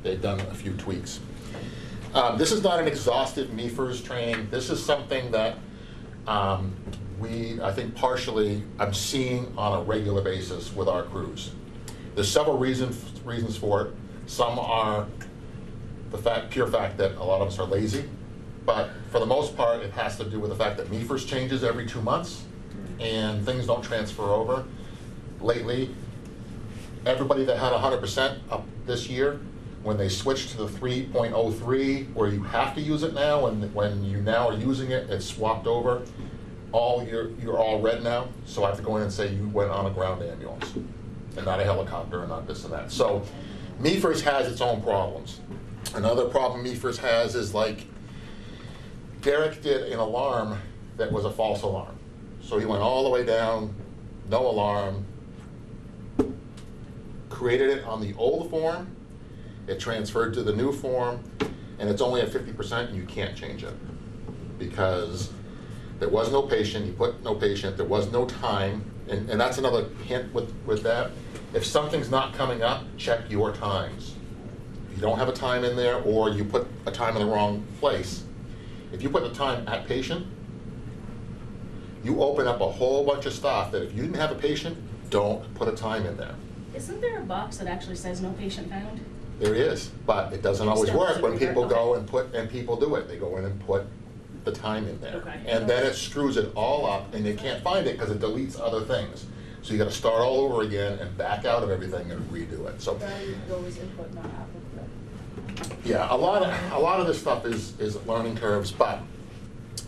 they've done a few tweaks. This is not an exhaustive MEFRS training. This is something that I think partially, I'm seeing on a regular basis with our crews. There's several reasons for it. Some are the pure fact that a lot of us are lazy, but for the most part, it has to do with the fact that MEFRS changes every 2 months, and things don't transfer over. Lately, everybody that had 100% up this year, when they switched to the 3.03, where you have to use it now, and when you now are using it, it's swapped over. You're all red now, so I have to go in and say you went on a ground ambulance, and not a helicopter, and not this and that. So MEFRS has its own problems. Another problem MEFRS has is, like, Derek did an alarm that was a false alarm. So he went all the way down, no alarm, created it on the old form, it transferred to the new form, and it's only at 50%, and you can't change it. Because there was no patient, you put no patient, there was no time, and that's another hint with that. If something's not coming up, check your times. If you don't have a time in there, or you put a time in the wrong place, if you put the time at patient, you open up a whole bunch of stuff that if you didn't have a patient, don't put a time in there. Isn't there a box that actually says no patient found? There is, but it doesn't always work when people go and people do it. They go in and put the time in there. Okay. And then it screws it all up, and they can't find it because it deletes other things. So you got to start all over again and back out of everything and redo it. So Always input, not output. yeah, a lot of this stuff is learning curves, but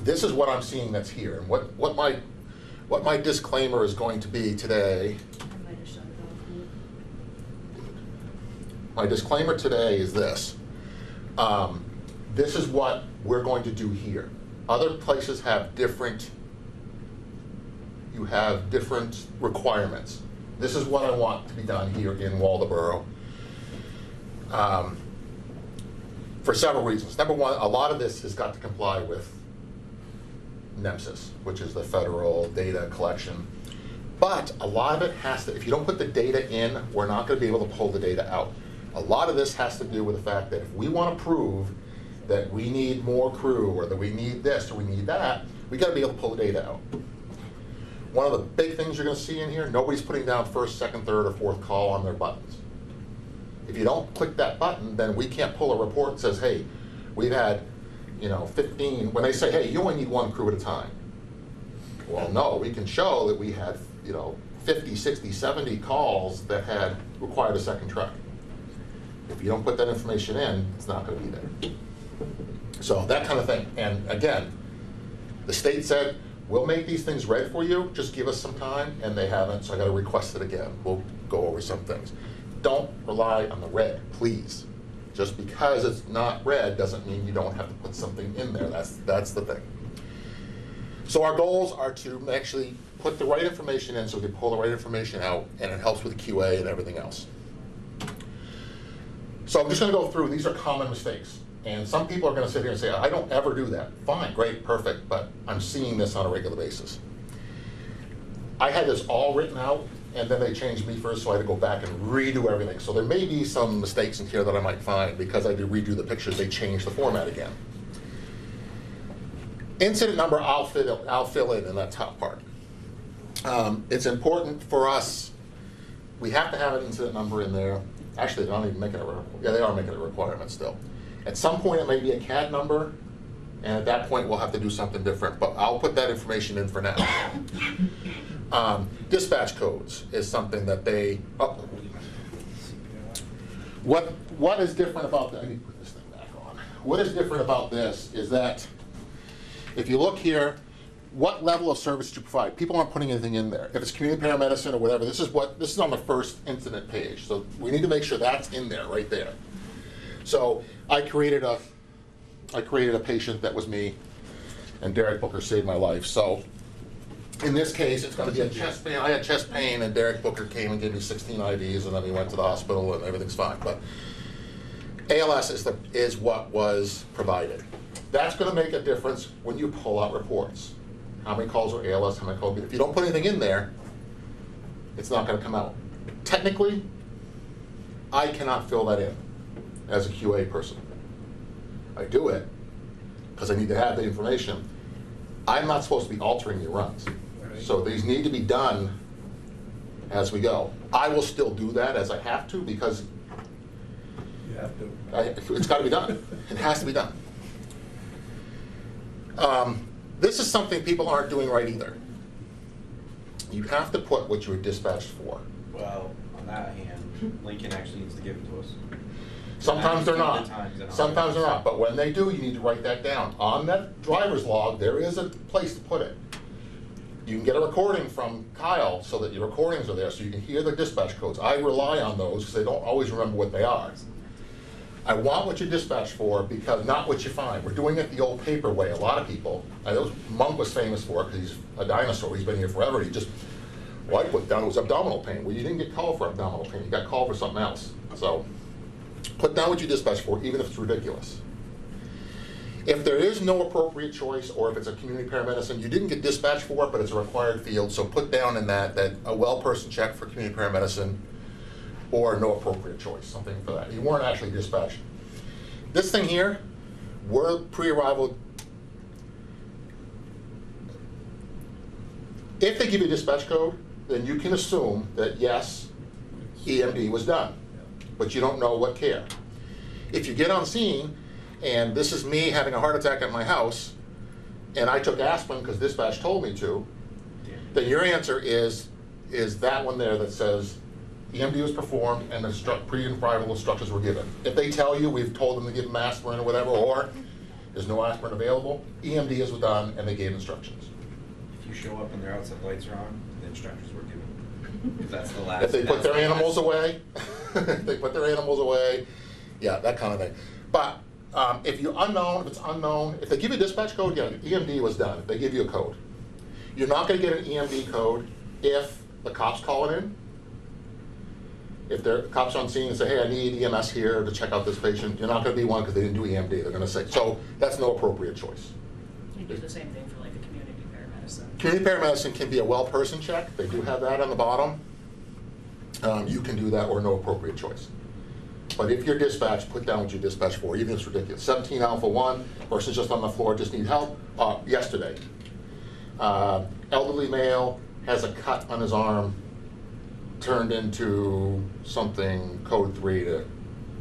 this is what I'm seeing that's here, and what my disclaimer is going to be today. I might have shut it off. My disclaimer today is this. This is what we're going to do here. Other places have different requirements. This is what I want to be done here in Waldoboro. For several reasons. Number one, a lot of this has got to comply with NEMSIS, which is the federal data collection. But a lot of it has to, if you don't put the data in, we're not going to be able to pull the data out. A lot of this has to do with the fact that if we want to prove that we need more crew, or that we need this, or we need that, we got to be able to pull the data out. One of the big things you're going to see in here, nobody's putting down first, second, third, or fourth call on their buttons. If you don't click that button, then we can't pull a report that says, hey, we've had 15, when they say, hey, you only need one crew at a time. Well, no, we can show that we had 50, 60, 70 calls that had required a second truck. If you don't put that information in, it's not going to be there. So that kind of thing. And again, the state said, we'll make these things red for you, just give us some time, and they haven't, so I got to request it again. We'll go over some things. Don't rely on the red, please. Just because it's not red doesn't mean you don't have to put something in there. That's the thing. So our goals are to actually put the right information in so we can pull the right information out, and it helps with QA and everything else. So I'm just going to go through, these are common mistakes. And some people are going to sit here and say, I don't ever do that. Fine, great, perfect, but I'm seeing this on a regular basis. I had this all written out, and then they changed MEFRS, so I had to go back and redo everything. So there may be some mistakes in here that I might find because I did redo the pictures, they changed the format again. Incident number, I'll fill in that top part. It's important for us, we have to have an incident number in there. Actually, they're not even making it, yeah, they are making it a requirement still. At some point, it may be a CAD number, and at that point, we'll have to do something different, but I'll put that information in for now. Dispatch codes is something that they, what is different about that? I need to put this thing back on. What is different about this is that if you look here, what level of service do you provide? People aren't putting anything in there. If it's community paramedicine or whatever, this is on the first incident page. So we need to make sure that's in there, right there. So I created a patient that was me, and Derek Booker saved my life. So in this case, it's going to be a chest pain. I had chest pain, and Derek Booker came and gave me 16 IVs, and then we went to the hospital, and everything's fine. But ALS is what was provided. That's going to make a difference when you pull out reports. How many calls are ALS, how many calls? If you don't put anything in there, it's not going to come out. Technically, I cannot fill that in. as a QA person. I do it because I need to have the information. I'm not supposed to be altering your runs. Right. So these need to be done as we go. I will still do that as I have to because You have to. it's got to be done. It has to be done. This is something people aren't doing right either. You have to put what you were dispatched for. Well, on that hand, Lincoln actually needs to give it to us. Sometimes they're not. 90% of the Sometimes they're not. But when they do, you need to write that down. On that driver's log, there is a place to put it. You can get a recording from Kyle so that your recordings are there so you can hear the dispatch codes. I rely on those because I don't always remember what they are. I want what you dispatch for because not what you find. We're doing it the old paper way. A lot of people, I know Monk was famous for it because he's a dinosaur. He's been here forever. He just, well, I put down it was abdominal pain. Well, you didn't get called for abdominal pain. You got called for something else. So put down what you dispatch for, even if it's ridiculous. If there is no appropriate choice, or if it's a community paramedicine, you didn't get dispatched for it, but it's a required field, so put down in that a well person check for community paramedicine, or no appropriate choice, something for that. You weren't actually dispatched. This thing here, we're pre-arrival. If they give you a dispatch code, then you can assume that yes, EMD was done, but you don't know what care. If you get on scene, and this is me having a heart attack at my house, and I took aspirin because dispatch told me to, then your answer is that one there that says EMD was performed and the pre-arrival instructions were given. If they tell you we've told them to give them aspirin or whatever, or there's no aspirin available, EMD is done and they gave instructions. If you show up and their outside lights are on, the instructions were given. If that's the last. If they put that's their the last- animals away, they put their animals away, yeah, that kind of thing. But if you're unknown, if it's unknown, if they give you a dispatch code, yeah, EMD was done. If they give you a code. You're not going to get an EMD code if the cops call it in. If the cops are on scene and say, hey, I need EMS here to check out this patient, you're not going to be one because they didn't do EMD. They're going to say, so that's no appropriate choice. You do the same thing for like a community paramedicine. Community paramedicine can be a well person check. They do have that on the bottom. You can do that or no appropriate choice. But if you're dispatched, put down what you dispatched for, even if it's ridiculous. 17 Alpha 1, person's just on the floor, just need help. Yesterday, elderly male has a cut on his arm, turned into something code 3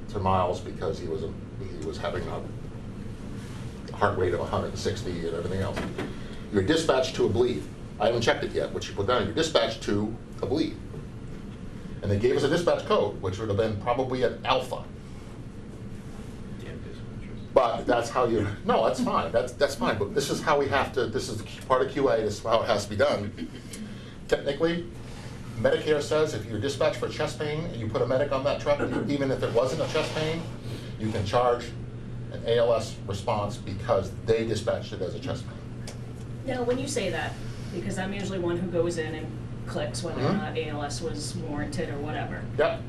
to miles because he was having a heart rate of 160 and everything else. You're dispatched to a bleed. I haven't checked it yet, what you put down. You're dispatched to a bleed. And they gave us a dispatch code, which would have been probably an alpha. Damn dispatchers. But that's how you, no, that's fine, that's fine, but this is how we have to, this is part of QA, this is how it has to be done. Technically, Medicare says if you're dispatched for chest pain and you put a medic on that truck, even if it wasn't a chest pain, you can charge an ALS response because they dispatched it as a chest pain. Now, when you say that, because I'm usually one who goes in and clicks whether or not ALS was warranted or whatever. Yep.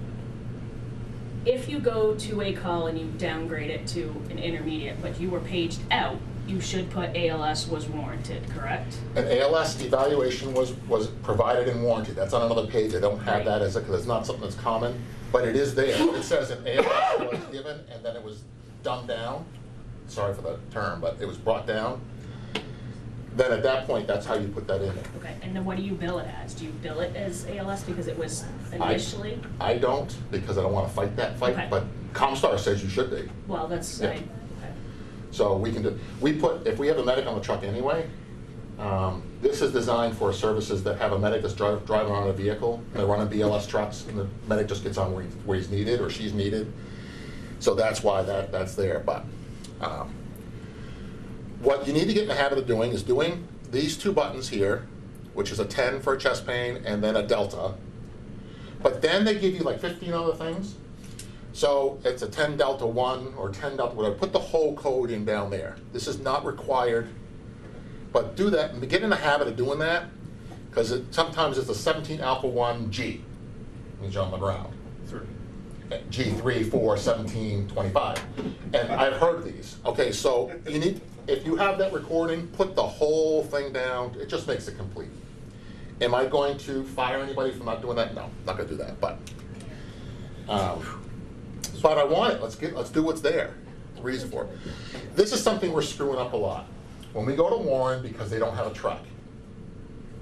If you go to a call and you downgrade it to an intermediate, but you were paged out, you should put ALS was warranted, correct? An ALS evaluation was provided and warranted. That's on another page. I don't have that as because it's not something that's common, but it is there. It says an ALS was given and then it was dumbed down. Sorry for the term, but it was brought down. Then at that point, that's how you put that in there. Okay, and then what do you bill it as? Do you bill it as ALS because it was initially? I don't because I don't want to fight that fight, Okay. but Comstar says you should be. Well, that's, Yeah. okay. So we can do, if we have a medic on the truck anyway, this is designed for services that have a medic that's driving on a vehicle, and they're running BLS trucks, and the medic just gets on where he's needed or she's needed. So that's why that's there. But what you need to get in the habit of doing is doing these two buttons here, which is a 10 for chest pain and then a delta. But then they give you like 15 other things. So it's a 10 delta 1 or 10 delta whatever. Put the whole code in down there. This is not required, but do that and get in the habit of doing that because sometimes it's a 17 alpha 1 G, means you're on the ground. G3, 4, 17, 25. And I've heard these. Okay, so you need, if you have that recording, put the whole thing down. It just makes it complete. Am I going to fire anybody for not doing that? No, not going to do that. But But I want it, let's do what's there, the reason for it. This is something we're screwing up a lot. When we go to Warren because they don't have a truck,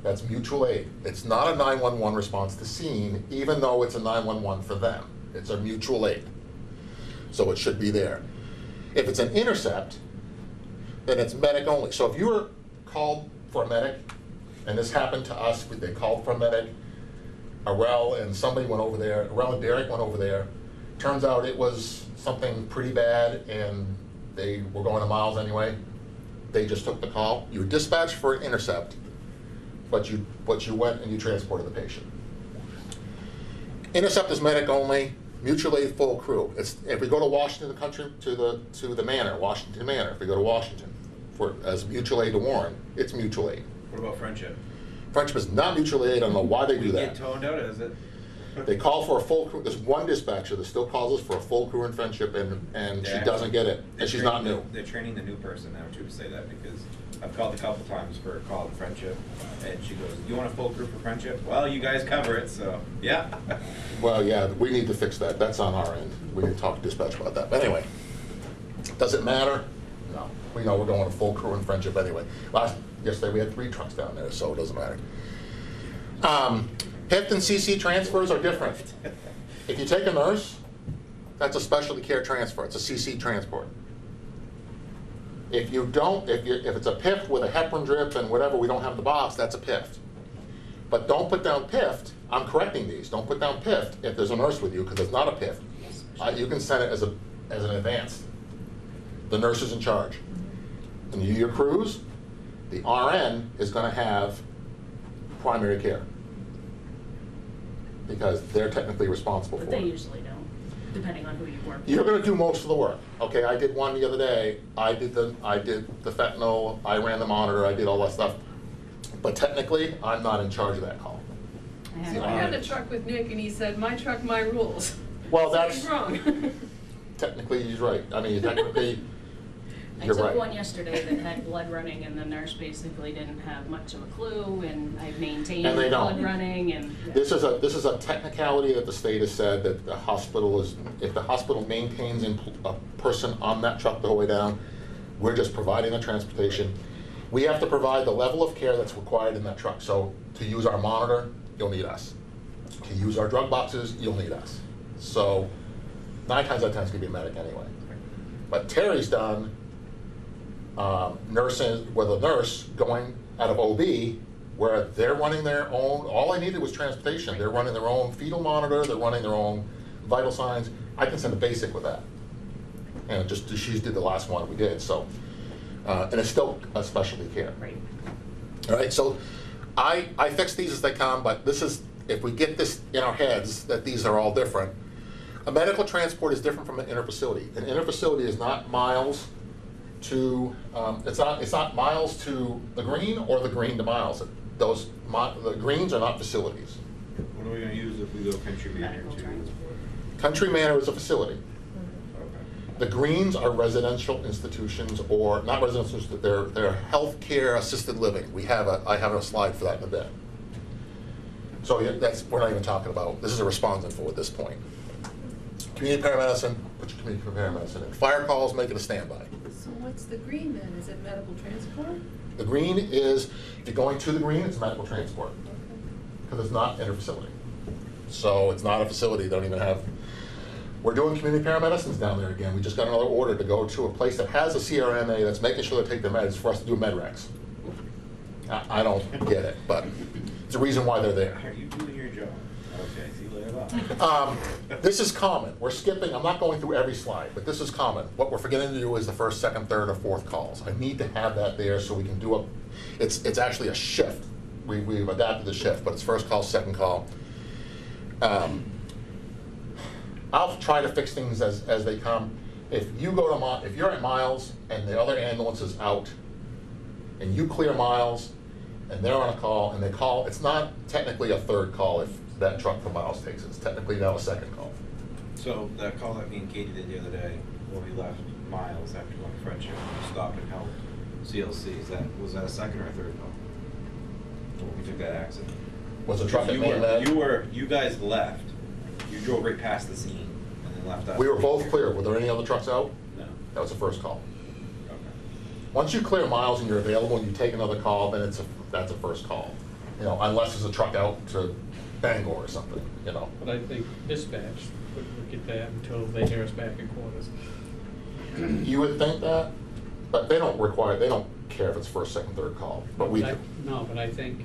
that's mutual aid. It's not a 911 response to scene, even though it's a 911 for them. It's a mutual aid. So it should be there. If it's an intercept, then it's medic only. So if you were called for a medic, and this happened to us, they called for a medic, Arel and somebody went over there, Arel and Derek went over there. Turns out it was something pretty bad and they were going to Miles anyway. They just took the call. You were dispatched for an intercept, but you went and you transported the patient. Intercept is medic only, mutual aid full crew. If we go to Washington, the country, to the manor, Washington Manor, if we go to Washington as mutual aid to Warren, it's mutual aid. What about Friendship? Friendship is not mutual aid. I don't know why they do Get that. toned out, is it? They call for a full crew. There's one dispatcher that still calls us for a full crew in Friendship, and she Yeah. doesn't get it, and she's not new. They're training the new person now too to say that, because I've called a couple times for a call to Friendship, and she goes, "You want a full crew for Friendship? Well, you guys cover it, so yeah." Well, yeah, we need to fix that. That's on our end. We need to talk to dispatch about that. But anyway, does it matter? No. We know we're going to full crew in Friendship anyway. Yesterday we had 3 trucks down there, so it doesn't matter. HIF and CC transfers are different. If you take a nurse, that's a specialty care transfer. It's a CC transport. If you don't, if it's a PIF with a heparin drip and whatever, we don't have the box, that's a PIF. But don't put down PIF. I'm correcting these. Don't put down PIF if there's a nurse with you, because it's not a PIF. You can send it as an advance. The nurse is in charge. And your crews, the RN is going to have primary care, because they're technically responsible for But it. they usually don't, depending on who you work with. You're going to do most of the work. Okay, I did one the other day. I did the fentanyl. I ran the monitor. I did all that stuff. But technically, I'm not in charge of that call. I See, I have- had a truck with Nick and he said, "My truck, my rules." Well, Something's that's wrong. technically he's right. I mean, technically, I you're took right. one yesterday that had blood running, and the nurse basically didn't have much of a clue, and I maintained And they blood don't. running, and. This is a technicality that the state has said that the hospital is, if the hospital maintains a person on that truck the whole way down, we're just providing the transportation. We have to provide the level of care that's required in that truck. So to use our monitor, you'll need us. To use our drug boxes, you'll need us. So 9 times out of 10 it's gonna be a medic anyway. But Terry's done nursing with a nurse going out of OB, where they're running their own, all I needed was transportation. They're running their own fetal monitor, they're running their own vital signs. I can send a basic with that. And she did the last one we did, so. And it's still a specialty care. Right. All right, so I fix these as they come, but this is, if we get this in our heads, that these are all different. A medical transport is different from an interfacility. An interfacility is not miles to, it's not miles to the green or the green to miles. The greens are not facilities. What are we gonna use if we go Country Manor Medical to? transport. Country Manor is a facility. Okay. The greens are residential institutions, or not residential institutions, they're healthcare assisted living. I have a slide for that in a bit. So yeah, we're not even talking about, this is a respondent for at this point. Community paramedicine, put your community paramedicine in. Fire calls, make it a standby. So what's the green then? Is it medical transport? The green is, if you're going to the green, it's medical transport, Okay. because it's not in a facility. So it's not a facility, they don't even have, we're doing community paramedicines down there again. We just got another order to go to a place that has a CRMA that's making sure they take their meds for us to do med recs. I don't get it, but it's a reason why they're there. Are you doing your job? Okay, see you later. Bye. This is common. We're skipping, I'm not going through every slide, but this is common. What we're forgetting to do is the first, second, third, or fourth calls. I need to have that there so we can do it's actually a shift. We've adapted the shift, but it's first call, second call. I'll try to fix things as they come. If you're at Miles and the other ambulance is out, and you clear Miles, and they're on a call, and they call, it's not technically a third call if that truck from Miles takes it. It's technically now a second call. So that call that me and Katie did the other day, when we left Miles after going to Friendship, we stopped and helped CLC, was that a second or a third call? When we took that accident? Was the truck at You Main Med? you guys left, you drove right past the scene, and then and left out. We were both clear. Were there any other trucks out? No. That was the first call. Okay. Once you clear miles and you're available and you take another call, then that's a first call. You know, unless there's a truck out to Bangor or something, you know. But I think dispatch would look at that until they hear us back in quarters. You would think that, but they don't care if it's first, second, third call, but we do. No, but I think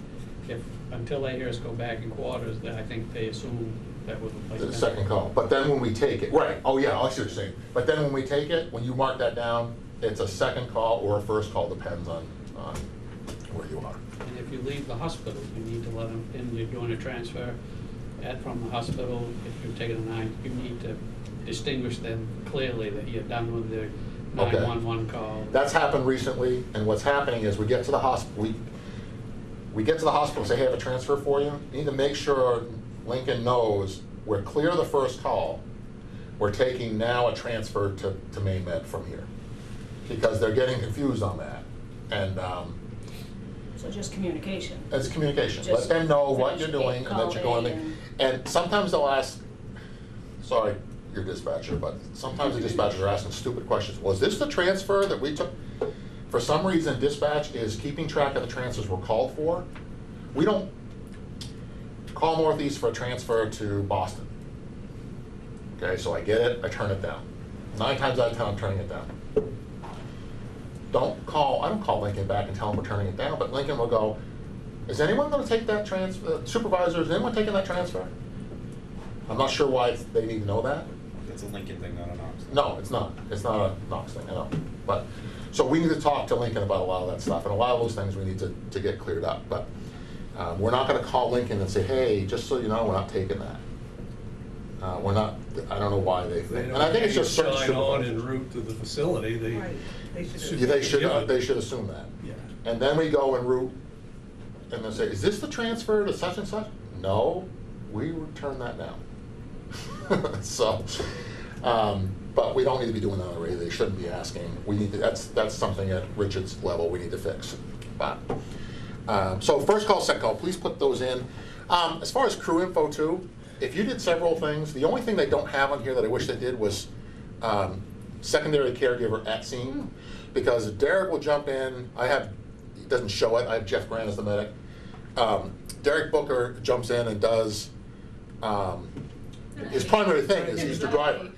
until they hear us go back in quarters, then I think they assume that was the place. The second call, but then when we take it, right, oh yeah, I see what you're saying. But then when we take it, when you mark that down, it's a second call or a first call, depends on where you are. And if you leave the hospital, you need to let them, and you're doing a transfer from the hospital, if you're taking a 9, you need to distinguish them clearly that you're done with the Okay. 911 call. That's happened recently, and what's happening is we get to the hospital, we get to the hospital and say, hey, I have a transfer for you. You need to make sure Lincoln knows we're clear of the first call. We're taking now a transfer to Maine Med from here. Because they're getting confused on that. And So just communication. it's communication. Let Just them know what finish you're doing it, and that you're call going A to, and- and sometimes they'll ask, sorry, your dispatcher, but sometimes the dispatchers are asking stupid questions. Was this the transfer that we took? For some reason, dispatch is keeping track of the transfers we're called for. We don't call Northeast for a transfer to Boston. Okay, so I get it, I turn it down. 9 times out of 10, I'm turning it down. I don't call Lincoln back and tell them we're turning it down, but Lincoln will go, is anyone gonna take that transfer, supervisor, is anyone taking that transfer? I'm not sure why they need to know that. That's a Lincoln thing, not a Knox thing. No, it's not. It's not a Knox thing, I know. But, so we need to talk to Lincoln about a lot of that stuff, and a lot of those things we need to get cleared up. But we're not gonna call Lincoln and say, hey, just so you know, we're not taking that. We're not, I don't know why they They think. don't And I think it's hang just a certain sign on en supervisors. route to the facility, Right. They should. They should assume that. Yeah. And then we go en route and they say, is this the transfer to such and such? No, we return that now. So, but we don't need to be doing that already. They shouldn't be asking. We need to, that's something at Richard's level we need to fix. But, so first call, second call, please put those in. As far as crew info too, if you did several things, the only thing they don't have on here that I wish they did was secondary caregiver at scene. Because Derek will jump in, he doesn't show it, I have Jeff Grant as the medic. Derek Booker jumps in and does, his primary thing is he's the driver.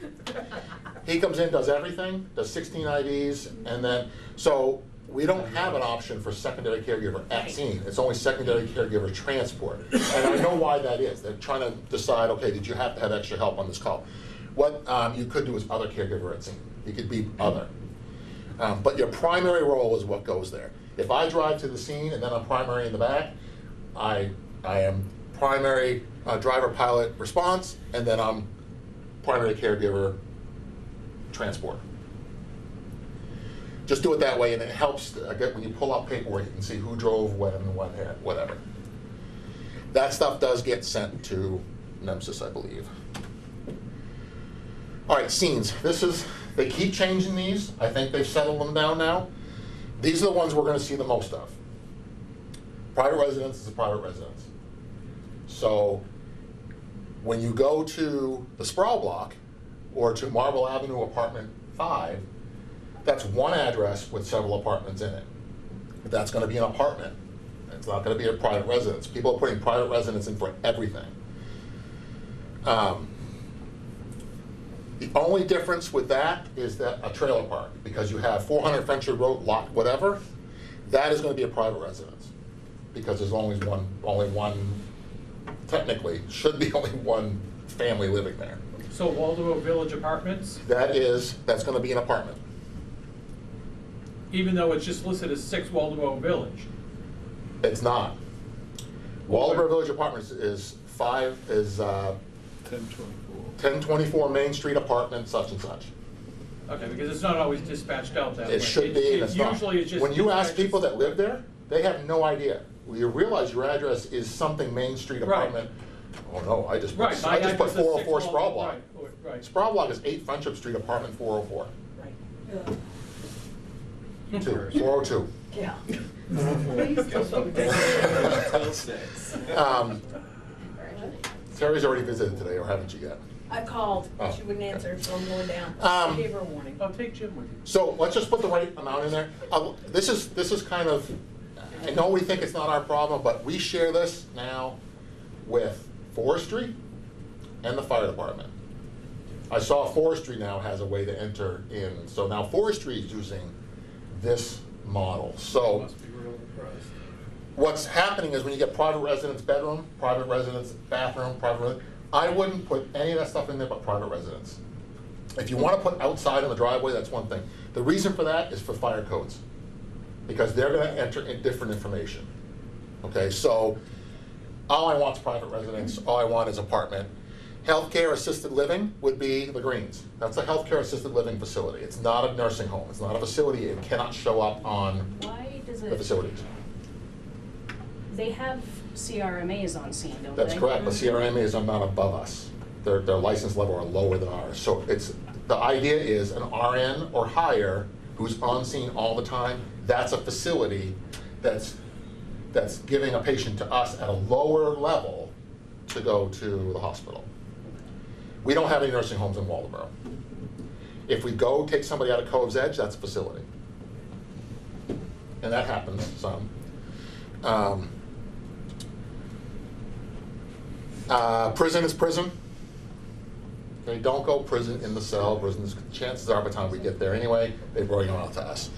He comes in, does everything, does 16 IVs, and then, so we don't have an option for secondary caregiver at scene. It's only secondary caregiver transport. And I know why that is. They're trying to decide, okay, did you have to have extra help on this call? What you could do is other caregiver at scene. You could be other. But your primary role is what goes there. If I drive to the scene and then I'm primary in the back, I am primary driver pilot response, and then I'm primary caregiver transport. Just do it that way, and it helps. When you pull out paperwork, you can see who drove, when, what had, whatever. That stuff does get sent to NEMSIS, I believe. All right, scenes. They keep changing these. I think they've settled them down now. These are the ones we're going to see the most of. Private residence is a private residence. So when you go to the Sproul block or to Marble Avenue Apartment 5, that's one address with several apartments in it. But that's going to be an apartment. It's not going to be a private residence. People are putting private residence in for everything. The only difference with that is that a trailer park, because you have 400 Frenchwood Road, lot whatever, that is going to be a private residence. Because there's only one, technically, should be only one family living there. So Waldeboro Village Apartments, That's going to be an apartment. even though it's just listed as 6 Waldeboro Village. It's not. Waldeboro Village Apartments is 1024 Main Street Apartment, such and such. Okay, because it's not always dispatched out that way. It should be, and it's not. Usually it's just. When you ask dispatched- people that live there, they have no idea. You realize your address is something Main Street Right. Apartment. Oh no, I just Right. put my address is 404 6 Sproul Block. Right. Sproul Block is 8 Friendship Street, Apartment 404. Right. 402. Yeah. Till 6. Terry's already visited today, or haven't you yet? I called, Oh. she wouldn't answer, so I'm going down. Um, I gave her a warning. Oh, take Jim with you. So let's just put the right amount in there. This is kind of, I know we think it's not our problem, but we share this now with forestry and the fire department. I saw forestry now has a way to enter in, so now forestry is using this model. So Must be real impressed. what's happening is when you get private residence bedroom, private residence bathroom, I wouldn't put any of that stuff in there but private residence. If you want to put outside in the driveway, that's one thing. The reason for that is for fire codes, because they're going to enter in different information. Okay, so all I want is private residence, all I want is apartment. Healthcare assisted living would be the greens. That's a healthcare assisted living facility. It's not a nursing home. It's not a facility. It cannot show up on Why does the it, facilities. they have CRMAs on scene, don't That's they? correct, but CRMAs are not above us. Their license level are lower than ours. So the idea is an RN or higher who's on scene all the time, that's a facility that's giving a patient to us at a lower level to go to the hospital. We don't have any nursing homes in Waldoboro. If we go take somebody out of Cove's Edge, that's a facility. And that happens some. Prison is prison. Okay, don't go prison in the cell. Prisons, chances are by the time we get there anyway, they bring them out to us.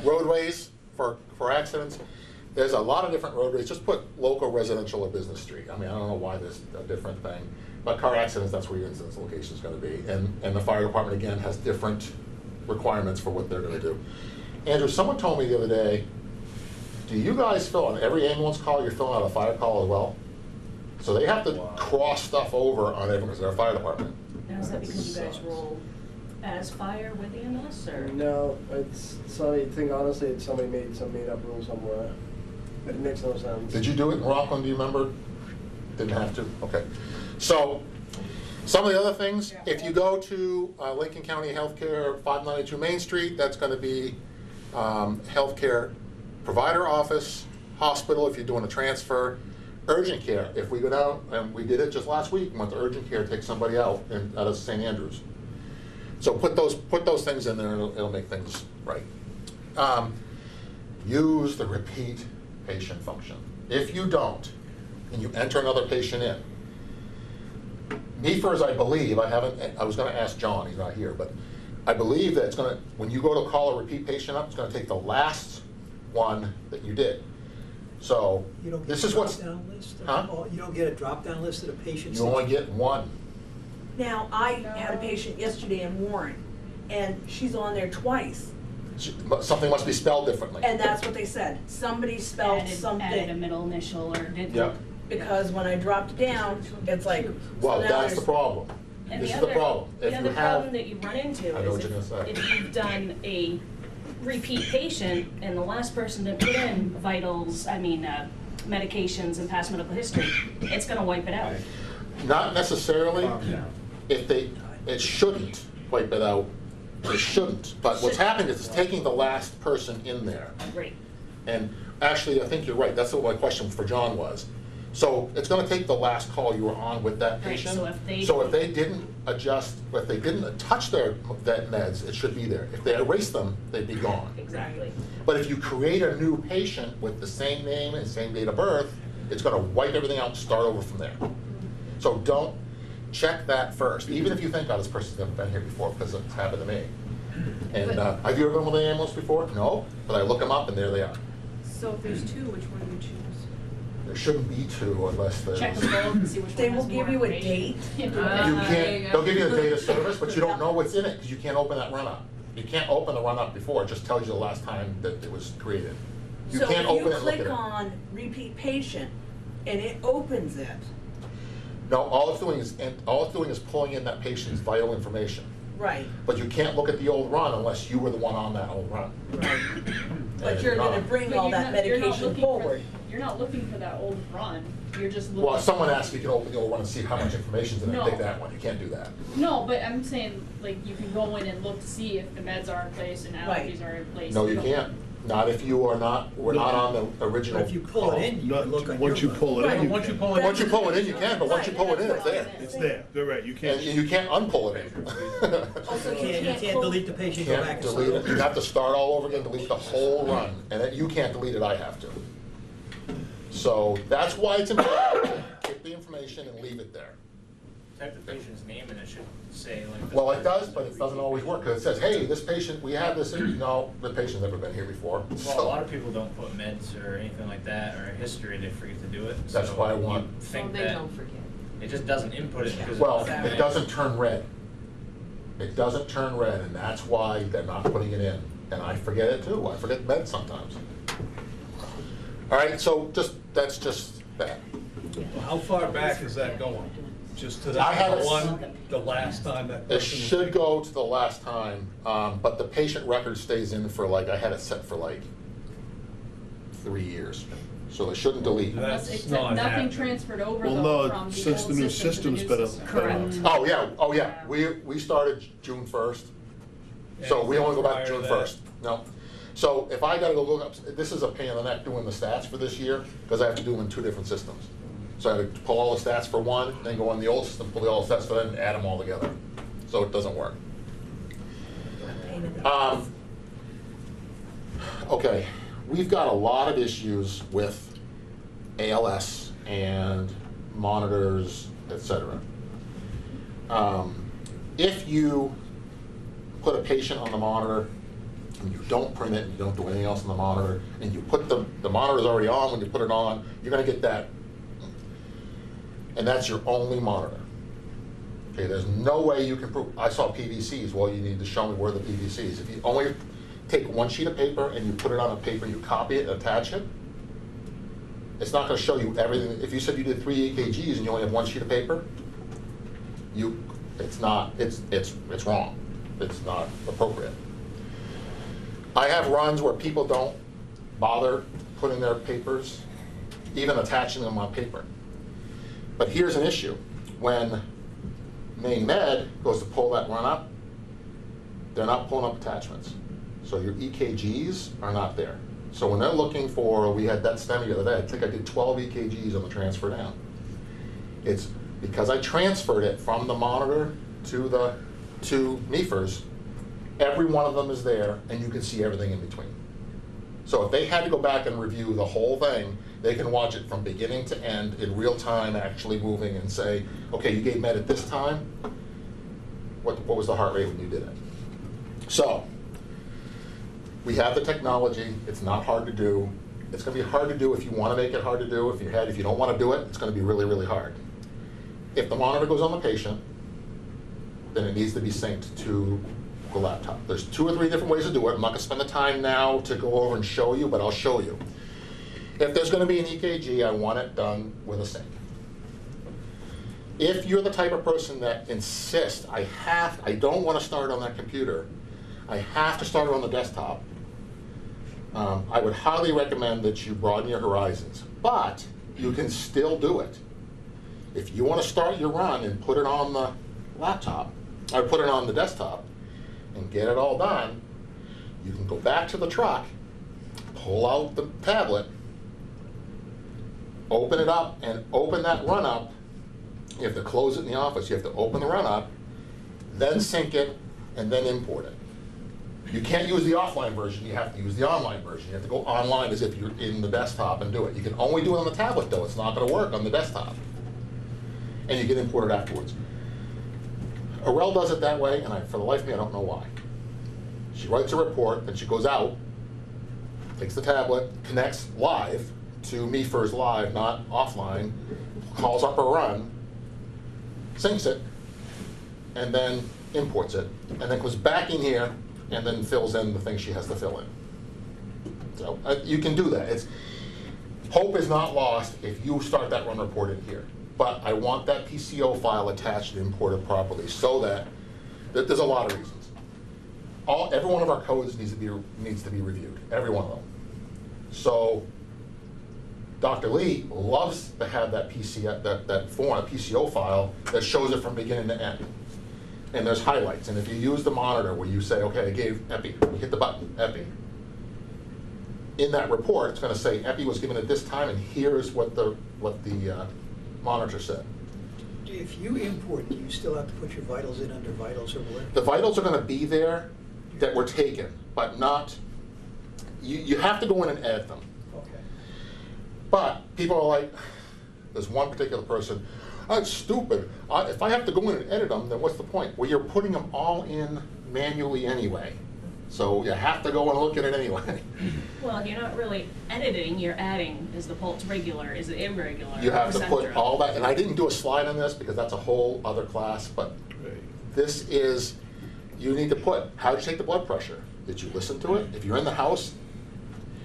Roadways for accidents. There's a lot of different roadways. Just put local residential or business street. I mean, I don't know why there's a different thing. But car accidents, that's where your incidence location is going to be. And the fire department, again, has different requirements for what they're going to do. Andrew, someone told me the other day, do you guys fill on every ambulance call, you're filling out a fire call as well? So they have to cross stuff over on everyone, because they're a fire department. Now, is that because you guys roll as fire with the ambulance, or? No, it's somebody, think honestly, it's somebody made some made up rule somewhere. It makes no sense. Did you do it in Rockland, do you remember? Didn't have to? Okay. So, some of the other things, if you go to Lincoln County Healthcare, 592 Main Street, that's going to be healthcare provider office, hospital if you're doing a transfer, urgent care. If we go down, and we did it just last week, went to urgent care, take somebody out of St. Andrews. So put those things in there, and it'll make things right. Use the repeat patient function. If you don't, and you enter another patient in, NEFRS, I believe, I was going to ask John, he's not here, but I believe that it's going to, when you go to call a repeat patient up, it's going to take the last one that you did. So You don't get this a is what's, drop-down list? Huh? You don't get a drop-down list of the patients? you only get one. Now, I had a patient yesterday in Warren, and she's on there twice, But something must be spelled differently. and that's what they said. Somebody spelled Added a something, middle initial or didn't. Yeah. because when I dropped it down, it's like, Well, so now that's the there's- problem. And This the is the other, problem. If the you other have, problem that you run into I know is what you're gonna say. if you've done a repeat patient and the last person to put in vitals, medications and past medical history, it's gonna wipe it out. not necessarily, Yeah. it shouldn't wipe it out. It shouldn't. But what's happening is it's taking the last person in there. Right. And actually, I think you're right. That's what my question for John was. So it's going to take the last call you were on with that Right, patient. so if they- So if they didn't adjust, if they didn't touch that meds, it should be there. If they erase them, they'd be gone. Exactly. But if you create a new patient with the same name and same date of birth, it's going to wipe everything out and start over from there. So don't check that first, even if you think, oh, this person's never been here before, because it's happened to me. And have you ever been with an ambulance before? No, but I look them up and there they are. So if there's two, which one do you choose? There shouldn't be two unless there's. Check them both and see which They one will has more give you a information. date. You there can't, you go. they'll give you the date of service, but you don't know what's in it, because you can't open that run-up. You can't open the run-up before, it just tells you the last time that it was created. You So can't if open you it and look at click it. on repeat patient and it opens it, No, all it's doing is pulling in that patient's vital information. right, But you can't look at the old run unless you were the one on that old run. right. But And you're not. gonna bring But all you're that not- you're not medication looking for- forward. You're not looking for that old run, you're just looking. Well, if someone asks, you can open the old one and see how much information's in it, No. take that one, you can't do that. No, but I'm saying, like, you can go in and look to see if the meds are in place and allergies are in place. No, you don't- can't. Not if you are not, we're not on the original. But if you pull it in, you Not can look on your once you phone. pull it Right. in. Once you can. pull it in. Once you pull it in, you can, but once you pull it in, it's there. It's there, you're right, you And can't. you can't unpull it in. Also, You can't delete the patient, go back Can't and delete start it, you have to start all over again, delete the whole run, and then you can't delete it, I have to. So that's why it's important, get the information and leave it there. Type the patient's name and it should say like. Well, it does, but it doesn't always work, because it says, hey, this patient, we have this, no, the patient's never been here before. Well, a lot of people don't put meds or anything like that, or history, they forget to do it. That's So why I you want- Think So they that don't forget. it just doesn't input it because. Well, it's it doesn't turn red. It doesn't turn red, and that's why they're not putting it in. And I forget it too, I forget meds sometimes. All right, so that's just that. How far back is that going? Just to I have that it- one, the last time that It person? should go to the last time, but the patient record stays in for like, I had it set for like 3 years. So it shouldn't delete. That's Unless it's not nothing happening. transferred over Well, though no, from the since old the new system to system's the been new a- system. Correct. Oh, yeah, we started June 1st. So we only go back to June 1st. No. So if I gotta go look up, this is a pain in the neck doing the stats for this year, because I have to do them in 2 different systems. So I have to pull all the stats for one, then go on the old system, pull all the stats for that, and add them all together. So it doesn't work. Pain in the- Okay, we've got a lot of issues with ALS and monitors, etc. If you put a patient on the monitor and you don't print it, and you don't do anything else on the monitor, and you put the monitor's already on, when you put it on, you're gonna get that. And that's your only monitor. Okay, there's no way you can prove, I saw PVCs, well, you need to show me where the PVCs. If you only take one sheet of paper and you put it on a paper, you copy it, attach it, it's not gonna show you everything. If you said you did 3 EKGs and you only have one sheet of paper, it's wrong. It's not appropriate. I have runs where people don't bother putting their papers, even attaching them on paper. But here's an issue. When Maine Med goes to pull that run up, they're not pulling up attachments. So your EKGs are not there. So when they're looking for, we had that STEMI the other day, I think I did 12 EKGs on the transfer down. It's because I transferred it from the monitor to the two NEFRs, every one of them is there, and you can see everything in between. So if they had to go back and review the whole thing, they can watch it from beginning to end in real time, actually moving, and say, okay, you gave med at this time, what was the heart rate when you did it? So, we have the technology, it's not hard to do. It's gonna be hard to do if you wanna make it hard to do. If you don't wanna do it, it's gonna be really, really hard. If the monitor goes on the patient, then it needs to be synced to the laptop. There's 2 or 3 different ways to do it. I'm not gonna spend the time now to go over and show you, but I'll show you. If there's gonna be an EKG, I want it done with a sync. If you're the type of person that insists, I don't wanna start on that computer, I have to start it on the desktop, I would highly recommend that you broaden your horizons, but you can still do it. If you wanna start your run and put it on the laptop, or put it on the desktop, and get it all done, you can go back to the truck, pull out the tablet, open it up, and open that run up. You have to close it in the office, you have to open the run up, then sync it, and then import it. You can't use the offline version, you have to use the online version. You have to go online as if you're in the desktop and do it. You can only do it on the tablet though, it's not gonna work on the desktop. And you can import it afterwards. Arel does it that way, and for the life of me, I don't know why. She writes a report, then she goes out, takes the tablet, connects live to MeFirst Live, not offline, calls up a run, syncs it, and then imports it, and then goes back in here, and then fills in the things she has to fill in. So you can do that. Hope is not lost if you start that run report in here. But I want that PCO file attached and imported properly so that there's a lot of reasons. Every one of our codes needs to be reviewed, every one of them. So Dr. Lee loves to have that PCO file that shows it from beginning to end. And there's highlights. And if you use the monitor where you say, okay, I gave epi, you hit the button, epi. in that report, it's gonna say epi was given at this time, and here's what the monitor said. If you import, do you still have to put your vitals in under vitals or what? The vitals are gonna be there that were taken, but not, you have to go in and edit them. Okay. But people are like, there's one particular person, that's stupid. If I have to go in and edit them, then what's the point? Well, you're putting them all in manually anyway. So you have to go and look at it anyway. Well, you're not really editing, you're adding, is the pulse regular, is it irregular, You have et to put cetera. all that, and I didn't do a slide on this because that's a whole other class, but this is, you need to put, how did you take the blood pressure? Did you listen to it? If you're in the house,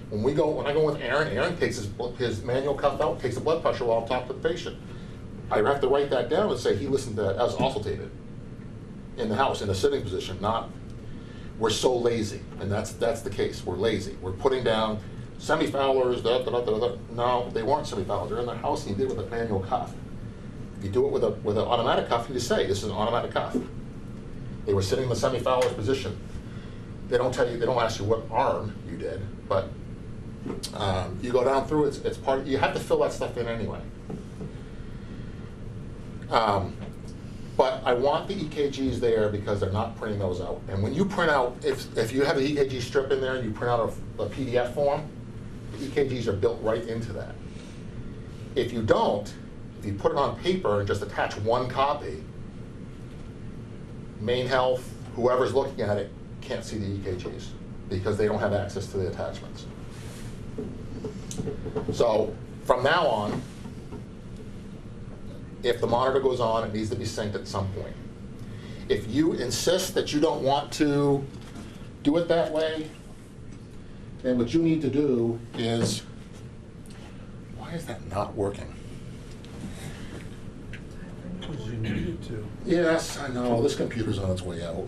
when I go with Aaron takes his manual cuff out, takes the blood pressure while I'm talking to the patient. I have to write that down and say he listened to, as oscillated in the house, in a sitting position, not, we're so lazy, and that's the case, we're lazy. We're putting down semi-Fowlers, no, they weren't semi-Fowlers, they're in their house and you did it with a manual cuff. If you do it with an automatic cuff, you just say, this is an automatic cuff. They were sitting in the semi-Fowlers position. They don't tell you, they don't ask you what arm you did, but you go down through, it's part, you have to fill that stuff in anyway. But I want the EKGs there because they're not printing those out. And when you print out, if you have the EKG strip in there and you print out a PDF form, the EKGs are built right into that. If you don't, if you put it on paper and just attach one copy, Maine Health, whoever's looking at it, can't see the EKGs because they don't have access to the attachments. So from now on, if the monitor goes on, it needs to be synced at some point. If you insist that you don't want to do it that way, then what you need to do is, why is that not working? Because you needed to. Yes, I know, this computer's on its way out.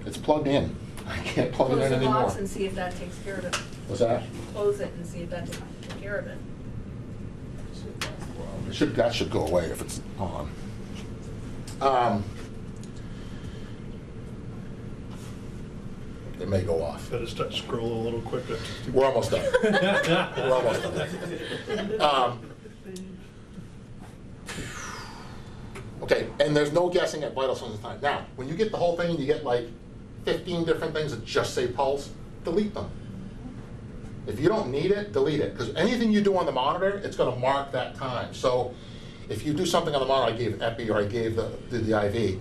It's plugged in. I can't plug it Close in the anymore. box and see if that takes care of it. What's that? Close it and see if that takes care of it. That should go away if it's on. It may go off. Better start scrolling a little quicker. We're almost done. We're almost done. Okay, and there's no guessing at vital signs of time. Now, when you get the whole thing, you get like 15 different things that just say pulse, delete them. If you don't need it, delete it, because anything you do on the monitor, it's going to mark that time. So if you do something on the monitor, I gave epi or I gave the IV,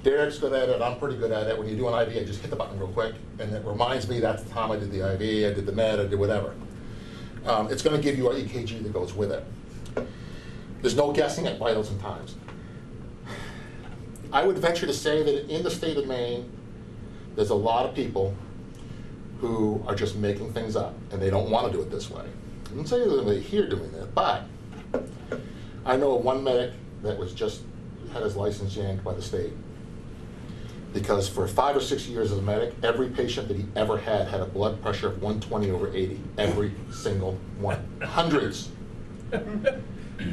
Derek's good at it, I'm pretty good at it. When you do an IV, I just hit the button real quick, and it reminds me that's the time I did the IV, I did the med, I did whatever. It's going to give you an EKG that goes with it. There's no guessing at vitals and times. I would venture to say that in the state of Maine, there's a lot of people who are just making things up, and they don't want to do it this way. I didn't say that they're here doing that, but I know of one medic that was just had his license yanked by the state because for 5 or 6 years as a medic, every patient that he ever had a blood pressure of 120/80. Every single one. Hundreds.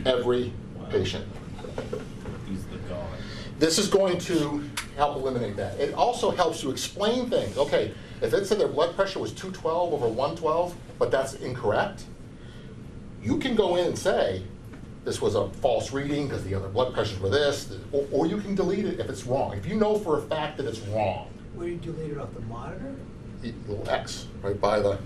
Every patient. He's the god. This is going to help eliminate that. It also helps you explain things. Okay, if it said their blood pressure was 212 over 112, but that's incorrect, you can go in and say, this was a false reading because the other blood pressures were this, or you can delete it if it's wrong. If you know for a fact that it's wrong, Where do you delete it off the monitor? the little X right by the,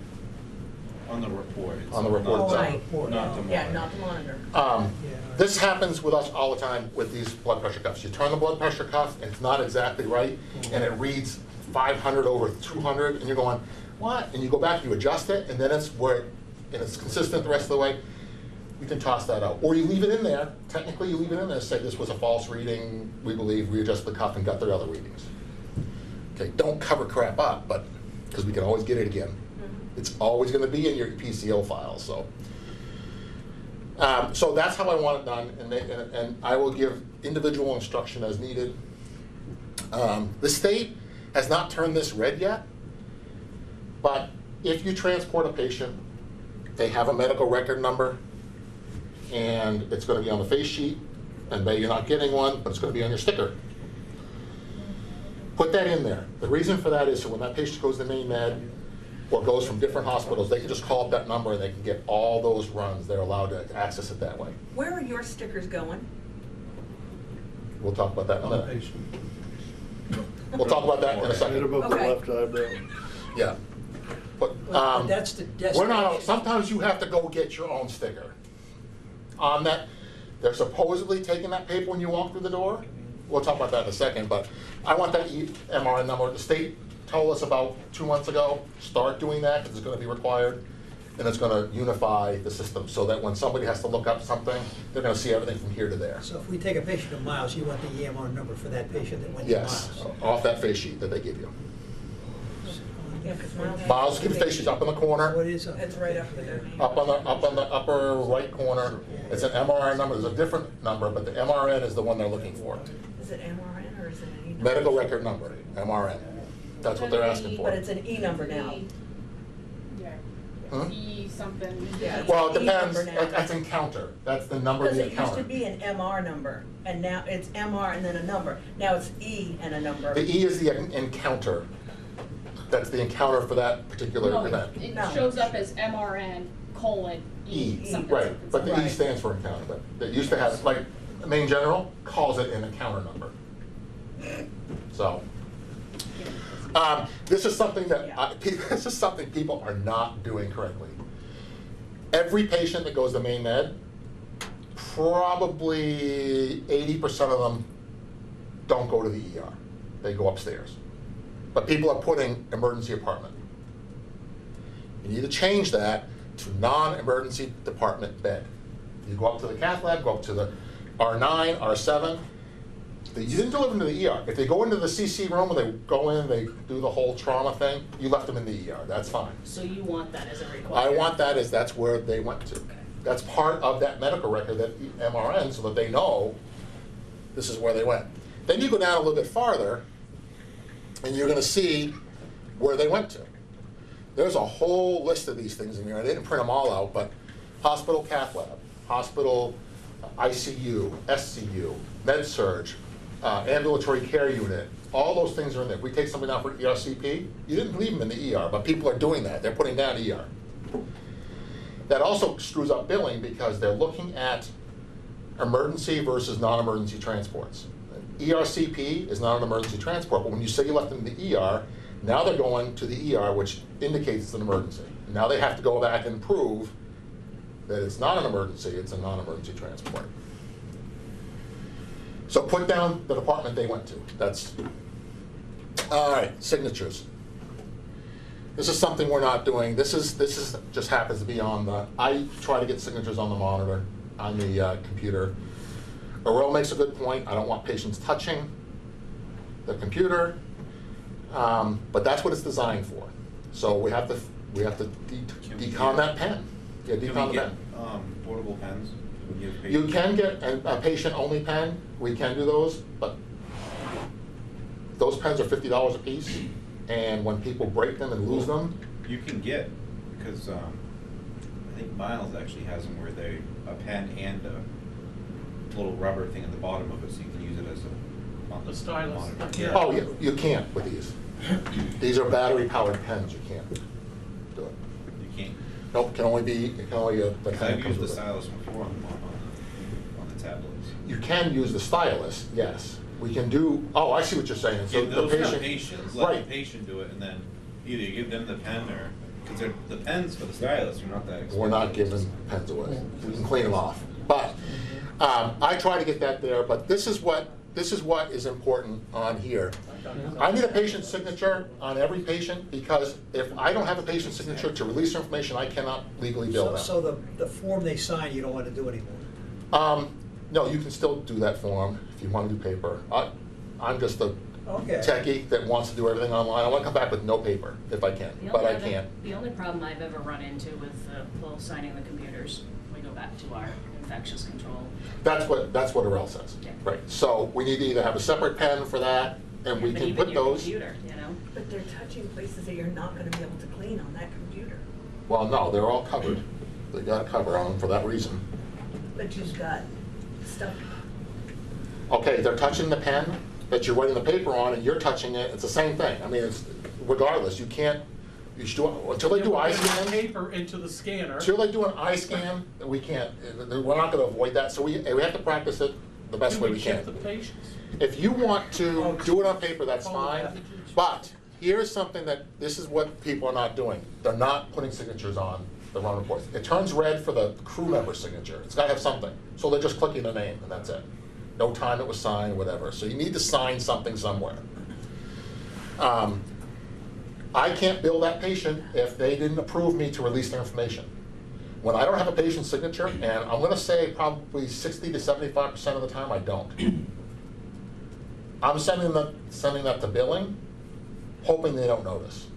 On the report. On the report Oh, itself. right. Not the Yeah, monitor. not the monitor. Yeah. This happens with us all the time with these blood pressure cuffs. You turn the blood pressure cuff and it's not exactly right, and it reads 500 over 200, and you're going, what? And you go back, you adjust it, and then it's where, and it's consistent the rest of the way. You can toss that out. Or you leave it in there, technically you leave it in there, say this was a false reading, we believe, we adjusted the cuff and got their other readings. Okay, don't cover crap up, but, because we can always get it again. It's always gonna be in your PCO file, so. So that's how I want it done, and I will give individual instruction as needed. The state has not turned this red yet, but if you transport a patient, they have a medical record number, and it's going to be on the face sheet, and maybe you're not getting one, but it's going to be on your sticker. Put that in there. The reason for that is so when that patient goes to Maine Med, or goes from different hospitals, they can just call up that number and they can get all those runs. They're allowed to access it that way. Where are your stickers going? We'll talk about that in a On the minute. patient. We'll talk about that in a Right second. above the Okay. left eyebrow. Yeah. But, But that's the we're not, destination. sometimes you have to go get your own sticker. On that, they're supposedly taking that paper when you walk through the door. We'll talk about that in a second, but I want that MRN number. The state told us about 2 months ago, start doing that because it's gonna be required. And it's gonna unify the system so that when somebody has to look up something, they're gonna see everything from here to there. So if we take a patient to Miles, you want the EMR number for that patient that went to Yes, Miles? off that face sheet that they give you. Yeah, 'cause Miles- Miles, keep the face sheets up in the corner. What is It's right up there. Up on the upper right corner, it's an MRN number, there's a different number, but the MRN is the one they're looking for. Is it MRN or is it an E? number? Medical record number, MRN. That's what they're asking for. But it's an E number now. Yeah. Huh? E something. Yeah. Well, it E depends, number now. that's encounter, that's the number of Because the it used to encounter. be an MR number, and now it's MR and then a number. Now it's E and a number. The E is the encounter, that's the encounter for that particular No, event. it No. shows up as MRN : E. E, something, right, something, but the E something. stands for encounter, but it used to have, like, Maine General calls it an encounter number. So, this is something that, this is something people are not doing correctly. Every patient that goes to Maine Med, probably 80% of them don't go to the ER. They go upstairs. But people are putting emergency department. You need to change that to non-emergency department bed. You go up to the cath lab, go up to the R9, R7. You didn't deliver them to the ER. If they go into the CC room and they go in, they do the whole trauma thing, you left them in the ER, that's fine. So you want that as a I requirement? want that as that's where they went to. That's part of that medical record, that MRN, so that they know this is where they went. Then you go down a little bit farther, and you're gonna see where they went to. There's a whole list of these things in here. I didn't print them all out, but hospital cath lab, hospital ICU, SCU, med surg, ambulatory care unit, all those things are in there. If we take somebody down for ERCP, you didn't leave them in the ER, but people are doing that. They're putting down ER. That also screws up billing because they're looking at emergency versus non-emergency transports. ERCP is not an emergency transport, but when you say you left them in the ER, now they're going to the ER, which indicates it's an emergency. Now they have to go back and prove that it's not an emergency, it's a non-emergency transport. So put down the department they went to. That's, all right, signatures. This is something we're not doing. This is just happens to be on the, I try to get signatures on the monitor, on the computer. Aurel makes a good point. I don't want patients touching the computer, but that's what it's designed for. So we have to decon that pen. Yeah, Can decon we the get pen. portable pens? Can we give You patients- can get a patient-only pen, we can do those, but those pens are $50 a piece, and when people break them and lose them, You can get, because I think Miles actually has them where they, a pen and a little rubber thing at the bottom of it, so you can use it as a. The stylus. monitor. Yeah. oh, you can't with these. These are battery-powered pens, you can't do it. You can't, Nope, it can only the because pen I've comes used the with it. stylus before on the tablets. You can use the stylus, yes. We can do, oh, I see what you're saying, so Give the those to patient. patients, let Right. the patient do it, and then either you give them the pen or, because the pens for the stylus are not that expensive. We're not giving pens away. We can clean them off. But I try to get that there, but this is what is important on here. I need a patient signature on every patient, because if I don't have a patient signature to release information, I cannot legally bill them. So the form they sign, you don't want to do anymore? No, you can still do that form if you want to do paper. I'm just a Okay. techie that wants to do everything online. I want to come back with no paper if I can, The but only I other- can't. The only problem I've ever run into with people signing the computers, we go back to our infectious control. That's what Arel says. Yeah. Right. So we need to either have a separate pen for that, and we But can even put your those. computer, you know? But they're touching places that you're not gonna be able to clean on that computer. Well, no, they're all covered. They got a cover on them for that reason. But you've got stuff, Okay, they're touching the pen that you're writing the paper on, and you're touching it, it's the same thing. I mean, it's regardless, you can't You should do, until they do eye scan. Paper into the scanner. Until they do an eye scan, we can't, we're not gonna avoid that, so we have to practice it the best way we check can. the patients. If you want to do it on paper, that's fine, but here's something that, this is what people are not doing. They're not putting signatures on the run reports. It turns red for the crew member signature. It's gotta have something. So they're just clicking the name and that's it. No time it was signed, whatever. So you need to sign something somewhere. I can't bill that patient if they didn't approve me to release their information. When I don't have a patient's signature, and I'm gonna say probably 60 to 75% of the time I don't. I'm sending that to billing, hoping they don't notice.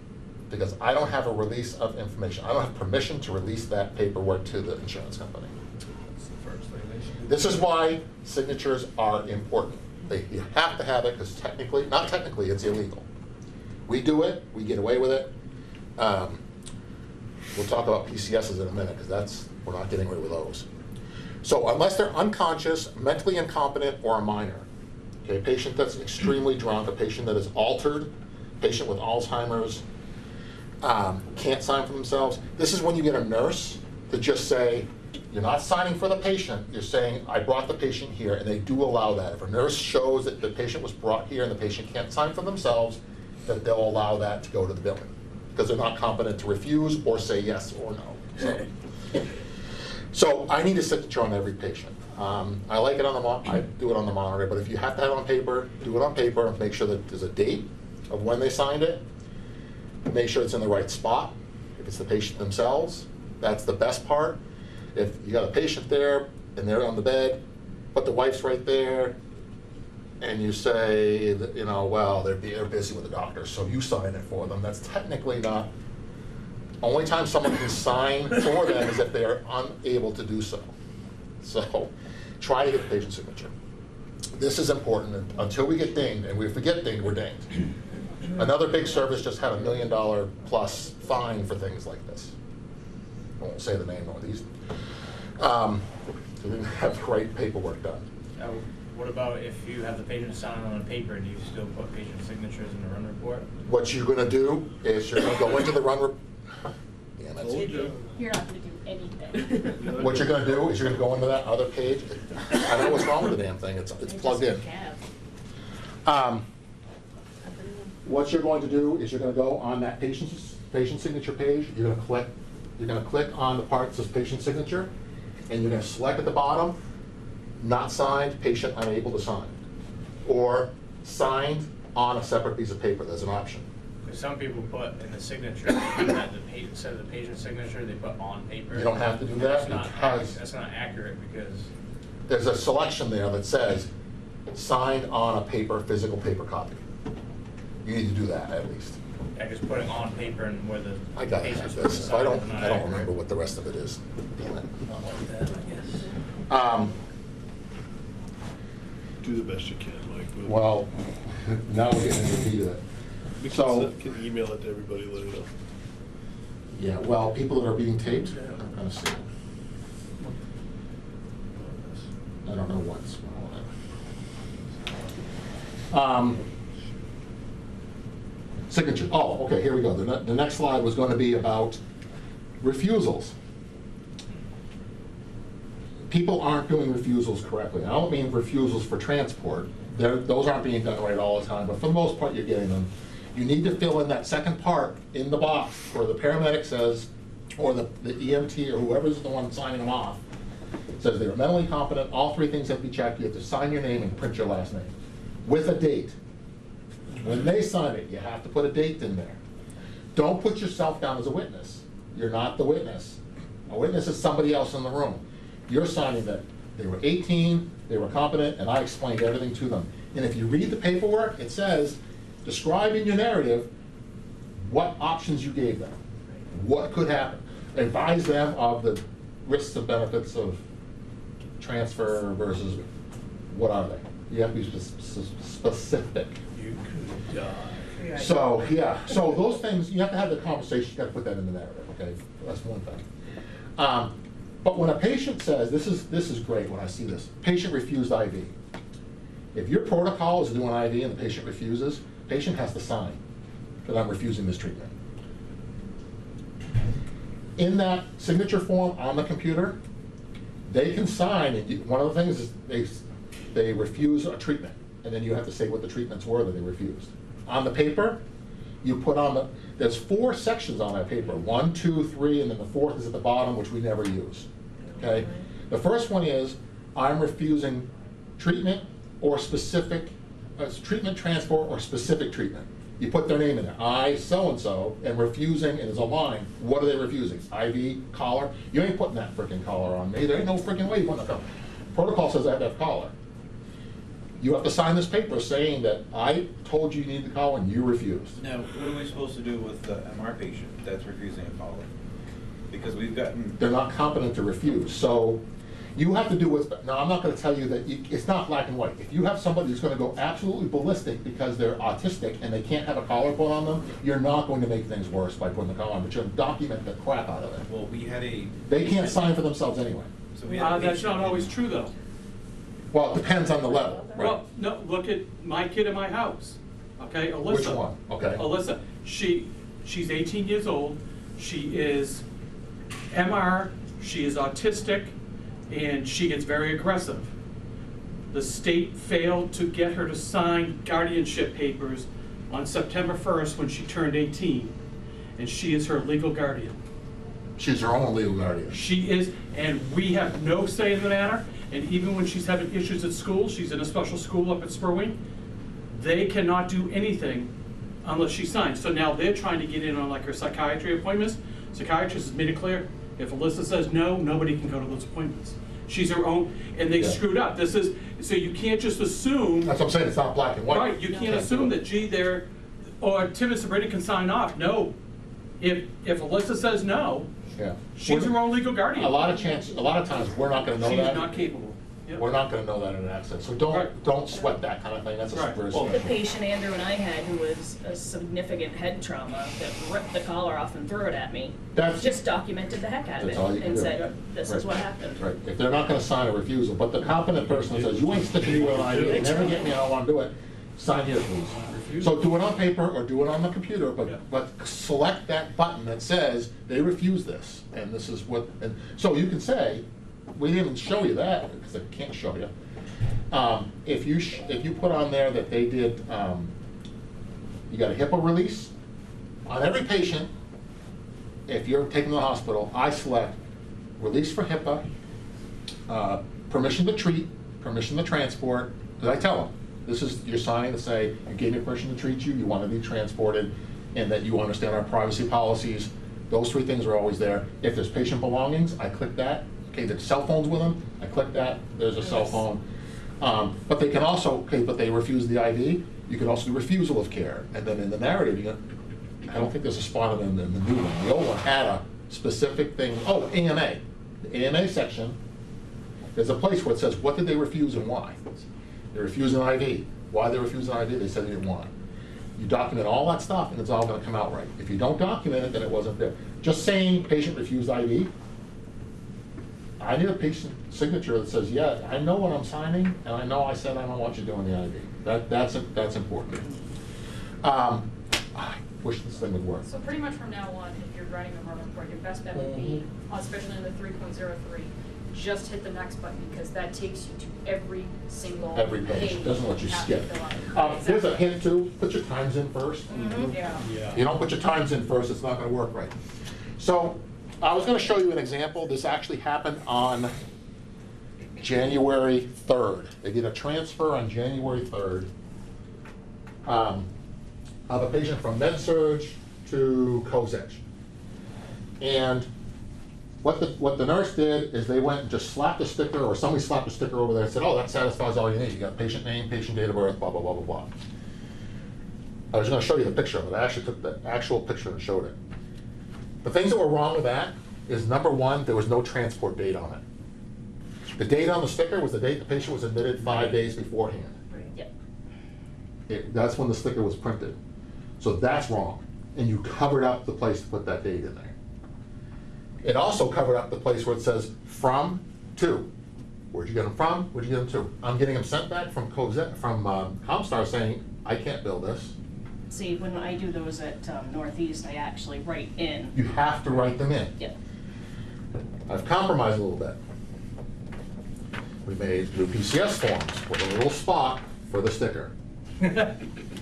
Because I don't have a release of information. I don't have permission to release that paperwork to the insurance company. That's the first thing they should do. This is why signatures are important. You have to have it because technically, not technically, it's illegal. We do it, we get away with it. We'll talk about PCSs in a minute because we're not getting rid of those. So unless they're unconscious, mentally incompetent, or a minor, okay, a patient that's extremely drunk, a patient that is altered, a patient with Alzheimer's, can't sign for themselves. This is when you get a nurse to just say, you're not signing for the patient, you're saying, I brought the patient here, and they do allow that. If a nurse shows that the patient was brought here and the patient can't sign for themselves, that they'll allow that to go to the billing, because they're not competent to refuse or say yes or no. So I need a signature on every patient. I like it on the I do it on the monitor, but if you have to have it on paper, do it on paper. Make sure that there's a date of when they signed it. Make sure it's in the right spot. If it's the patient themselves, that's the best part. If you got a patient there and they're on the bed, but the wife's right there, and you say that, well, they're busy with the doctor, so you sign it for them. That's technically not. Only time someone can sign for them is if they are unable to do so. So try to get the patient's signature. This is important until we get dinged, and if we get dinged, we're dinged. Another big service just had $1 million plus fine for things like this. I won't say the name of these. They didn't have the right paperwork done. What about if you have the patient sign on a paper and you still put patient signatures in the run report? What you're gonna do is you're gonna go into the run report. Damn it. You're not gonna do anything. What you're gonna do is you're gonna go into that other page. I don't know what's wrong with the damn thing, it's plugged in. What you're going to do is you're gonna go on that patient signature page, you're gonna click on the part that says patient signature, and you're gonna select at the bottom, not signed, patient unable to sign. Or signed on a separate piece of paper, there's an option. Because some people put in the signature, instead of the patient signature, they put on paper. You don't have to do that because That's not accurate because there's a selection there that says signed on a physical paper copy. You need to do that at least. I guess putting on paper and where the I got it. patient's This. sign I is not don't accurate. remember what the rest of it is. Damn it. Not like that, I guess. Do the best you can, Mike. but Well, now we're getting into the heat of it. we can email it to everybody later. Yeah, well, people that are being taped, I'm gonna see. I don't know what's. Signature. Oh, okay, here we go. The next slide was going to be about refusals. People aren't doing refusals correctly. I don't mean refusals for transport. Those aren't being done right all the time, but for the most part, you're getting them. You need to fill in that second part in the box where the paramedic says, or the EMT or whoever's the one signing them off, says they were mentally competent, all three things have to be checked. You have to sign your name and print your last name with a date. When they sign it, you have to put a date in there. Don't put yourself down as a witness. You're not the witness. A witness is somebody else in the room. You're signing that they were 18, they were competent, and I explained everything to them. And if you read the paperwork, it says, describe in your narrative what options you gave them, what could happen. Advise them of the risks and benefits of transfer versus what are they. You have to be specific. You could die. So, yeah, so those things, you have to have the conversation, you gotta put that in the narrative, okay? That's one thing. But when a patient says, this is great when I see this, patient refused IV. If your protocol is to do an IV and the patient refuses, patient has to sign that I'm refusing this treatment. in that signature form on the computer, they can sign, and one of the things is they refuse a treatment, and then you have to say what the treatments were that they refused. On the paper, you put on there's 4 sections on that paper, 1, 2, 3, and then the 4th is at the bottom, which we never use, okay? The first one is, I'm refusing treatment or specific, treatment, transport, or specific treatment. You put their name in there, I so-and-so, and refusing, and there's a line, what are they refusing? IV, collar? You ain't putting that frickin' collar on me, there ain't no frickin' way you putting a collar. Protocol says I have to have collar. You have to sign this paper saying that I told you you need the collar and you refused. Now, what are we supposed to do with the MR patient that's refusing a collar? Because we've gotten. They're not competent to refuse, so you have to do what's, now I'm not gonna tell you that, it's not black and white. If you have somebody who's gonna go absolutely ballistic because they're autistic and they can't have a collar put on them, you're not going to make things worse by putting the collar on, but you're gonna document the crap out of it. Well, we had a. They can't sign for themselves anyway. So we had a That's patient not always in- true, though. Well, it depends on the level, right? Well, no, look at my kid in my house, okay, Alyssa. Which one? Okay. Alyssa, she's 18 years old, she is MR, she is autistic, and she gets very aggressive. The state failed to get her to sign guardianship papers on September 1st when she turned 18, and she is her legal guardian. She's her own legal guardian. She is, and we have no say in the matter, and even when she's having issues at school, she's in a special school up at Spurwing, they cannot do anything unless she signs. So now they're trying to get in on like her psychiatry appointments. Psychiatrist has made it clear, if Alyssa says no, nobody can go to those appointments. She's her own, and they Yeah. screwed up. This is, so you can't just assume. That's what I'm saying, it's not black and white. Right, you can't assume that, gee, they're, or Tim and Sabrina can sign off. No. If Alyssa says no, Yeah. she's her own legal guardian. A lot of times, we're not gonna know She's that. not capable. Yep. We're not gonna know that in an accident, so Right. don't sweat that kind of thing, that's a Right. very The special. patient Andrew and I had who was a significant head trauma that ripped the collar off and threw it at me, That's- just documented the heck out of That's it all you can and do. said, this is Right. what happened. Right, if they're not gonna sign a refusal, but the competent person that says, you ain't sticking me with an ID, you never get me, I don't wanna do it, sign here, please. So do it on paper or do it on the computer, but select that button that says, they refuse this, and this is what, and so you can say, we didn't show you that, because I can't show you. If you put on there that they did, you got a HIPAA release, on every patient, if you're taken to the hospital, I select release for HIPAA, permission to treat, permission to transport, because I tell them, this is, you're signing to say, you gave me permission to treat you, you want to be transported, and that you understand our privacy policies. Those 3 things are always there. If there's patient belongings, I click that. Okay, the cell phone's with them, I click that, there's a cell phone. But they can also, okay, but they refuse the IV, you can also do refusal of care. And then in the narrative, I don't think there's a spot in the new one. The old one had a specific thing, oh, AMA. The AMA section, there's a place where it says, what did they refuse and why? They refused an IV. Why they refused an IV? They said they didn't want it. You document all that stuff and it's all gonna come out right. If you don't document it, then it wasn't there. Just saying patient refused IV, I need a patient signature that says, yeah, I know what I'm signing, and I know I said I don't want you doing the IV. That's important. I wish this thing would work. So pretty much from now on, if you're writing a murder report, your best bet would be, especially in the 3.03, just hit the next button, because that takes you to every single Every page, doesn't let you have to skip. fill out. Here's a hint too, put your times in first. Yeah. You don't put your times in first, it's not gonna work right. So, I was gonna show you an example. This actually happened on January 3rd. They did a transfer on January 3rd of a patient from MedSurg to COSEDGE. And what the nurse did is they went and just slapped a sticker, or somebody slapped a sticker over there and said, oh, that satisfies all you need. You got patient name, patient date of birth, blah, blah, blah, blah, blah. I was gonna show you the picture of it. I actually took the actual picture and showed it. The things that were wrong with that is, number 1, there was no transport date on it. The date on the sticker was the date the patient was admitted 5 days beforehand. Yep. That's when the sticker was printed. So that's wrong. And you covered up the place to put that date in there. It also covered up the place where it says from to. Where'd you get them from? Where'd you get them to? I'm getting them sent back from Comstar saying, I can't bill this. See, when I do those at Northeast, I actually write in. You have to write them in. Yep. I've compromised a little bit. We made new PCS forms with a little spot for the sticker.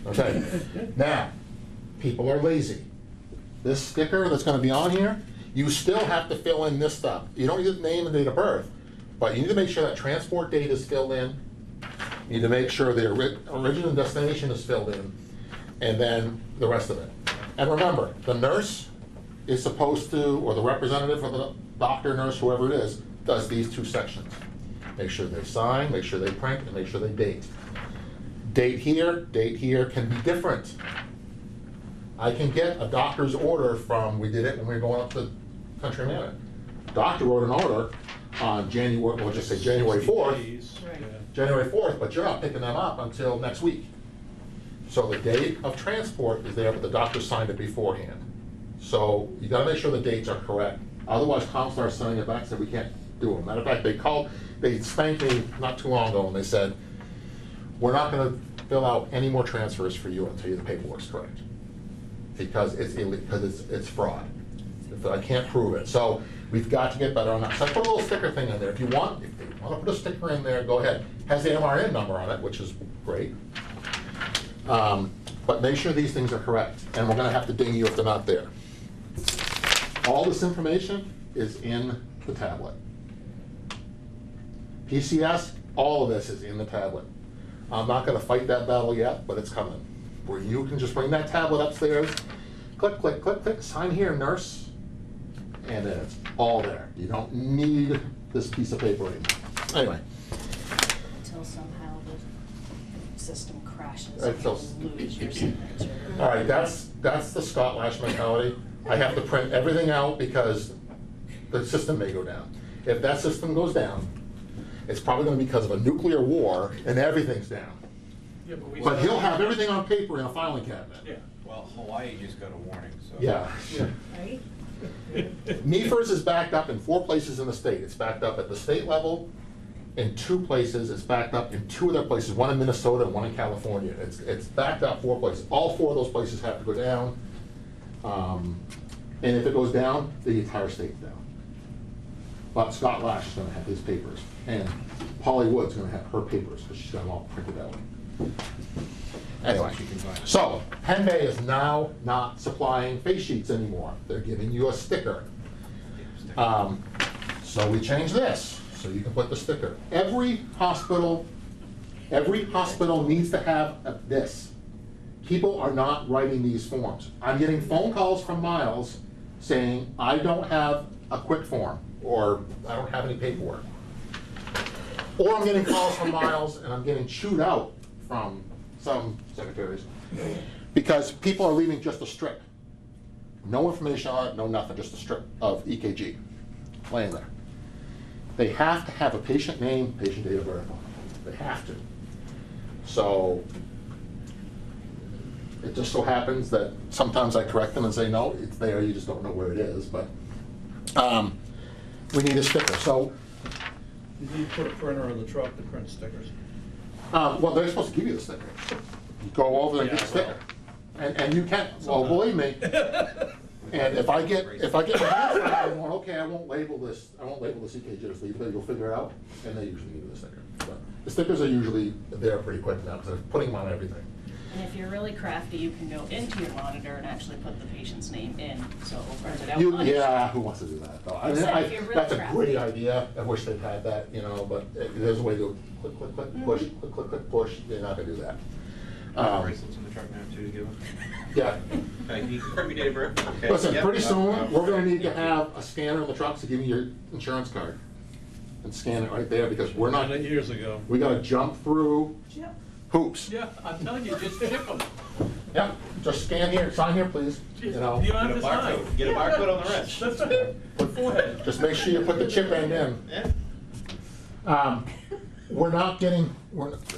Okay, now, people are lazy. This sticker that's gonna be on here, you still have to fill in this stuff. You don't need the name and date of birth, but you need to make sure that transport date is filled in. You need to make sure the origin and destination is filled in, and then the rest of it. And remember, the nurse is supposed to, or the representative or the doctor, nurse, whoever it is, does these two sections. Make sure they sign, make sure they print, and make sure they date. Date here can be different. I can get a doctor's order from, we did it when we were going up to Country Manor. Doctor wrote an order on January, we'll just say January 4th. Right. January 4th, but you're not picking them up until next week. So the date of transport is there, but the doctor signed it beforehand. So you gotta make sure the dates are correct. Otherwise, Comstar sending it back, said we can't do them. Matter of fact, they spanked me not too long ago and they said, we're not gonna fill out any more transfers for you until the paperwork's correct. Because it's fraud. I can't prove it. So we've got to get better on that. So I put a little sticker thing in there. If they want to put a sticker in there, go ahead. Has the MRN number on it, which is great. But make sure these things are correct. And we're gonna have to ding you if they're not there. All this information is in the tablet. PCS, all of this is in the tablet. I'm not gonna fight that battle yet, but it's coming. Where you can just bring that tablet upstairs, click, click, click, click, sign here, nurse, and then it's all there. You don't need this piece of paper anymore. Anyway. Until somehow the system crashes Until- and you lose your signature. All right, that's the Scott Lash mentality. I have to print everything out because the system may go down. If that system goes down, it's probably gonna be because of a nuclear war and everything's down. Yeah, we But still- he'll have everything on paper in a filing cabinet. Yeah. Well, Hawaii just got a warning, so. Yeah. Right? MeFIRS is backed up in 4 places in the state. It's backed up at the state level in 2 places. It's backed up in 2 other places, one in Minnesota and one in California. It's backed up 4 places. All 4 of those places have to go down. And if it goes down, the entire state's down. But Scott Lash is gonna have his papers, and Polly Wood's gonna have her papers, because she's got them all printed that way. Anyway, so Penn Bay is now not supplying face sheets anymore. They're giving you a sticker. So we changed this, so you can put the sticker. Every hospital needs to have this. People are not writing these forms. I'm getting phone calls from Miles saying, I don't have a quick form, or I don't have any paperwork. Or I'm getting calls from Miles and I'm getting chewed out from some secretaries because people are leaving just a strip. No information on it, no nothing, just a strip of EKG laying there. They have to have a patient name, patient date of birth on it. They have to. So it just so happens that sometimes I correct them and say, no, it's there, you just don't know where it is, but we need a sticker. So, You need to put a printer on the truck to print stickers. well, they're supposed to give you the sticker. You go over and get the sticker. And you can, well, believe me, and if I get my hands on it, I'm going, okay, I won't label this EKG, just leave it, you'll figure it out, and they usually give you the sticker. But the stickers are usually there pretty quick now, because they're putting them on everything. And if you're really crafty, you can go into your monitor and actually put the patient's name in, so it'll print it out. Yeah, who wants to do that, though? I mean, So if you're really that's a crafty. great idea, I wish they'd had that, you know, but there's a way to click, click, click, push, click, click, click, push, they're not gonna do that. Bracelets in the truck now too to give them? Yeah. Okay, you can print me date of birth? Okay, Listen, yep. pretty soon, we're gonna need to have a scanner in the trucks to give you your insurance card and scan it right there, because we're not, 9 years ago. we gotta jump through Yep. hoops. Yeah, I'm telling you, just chip them. Yep, just scan here, sign here, please, you know. You don't Get have a to sign. barcode, get a barcode on the wrist. That's right. Put forehead. Just make sure you put the chip end in. Yeah. We're not getting,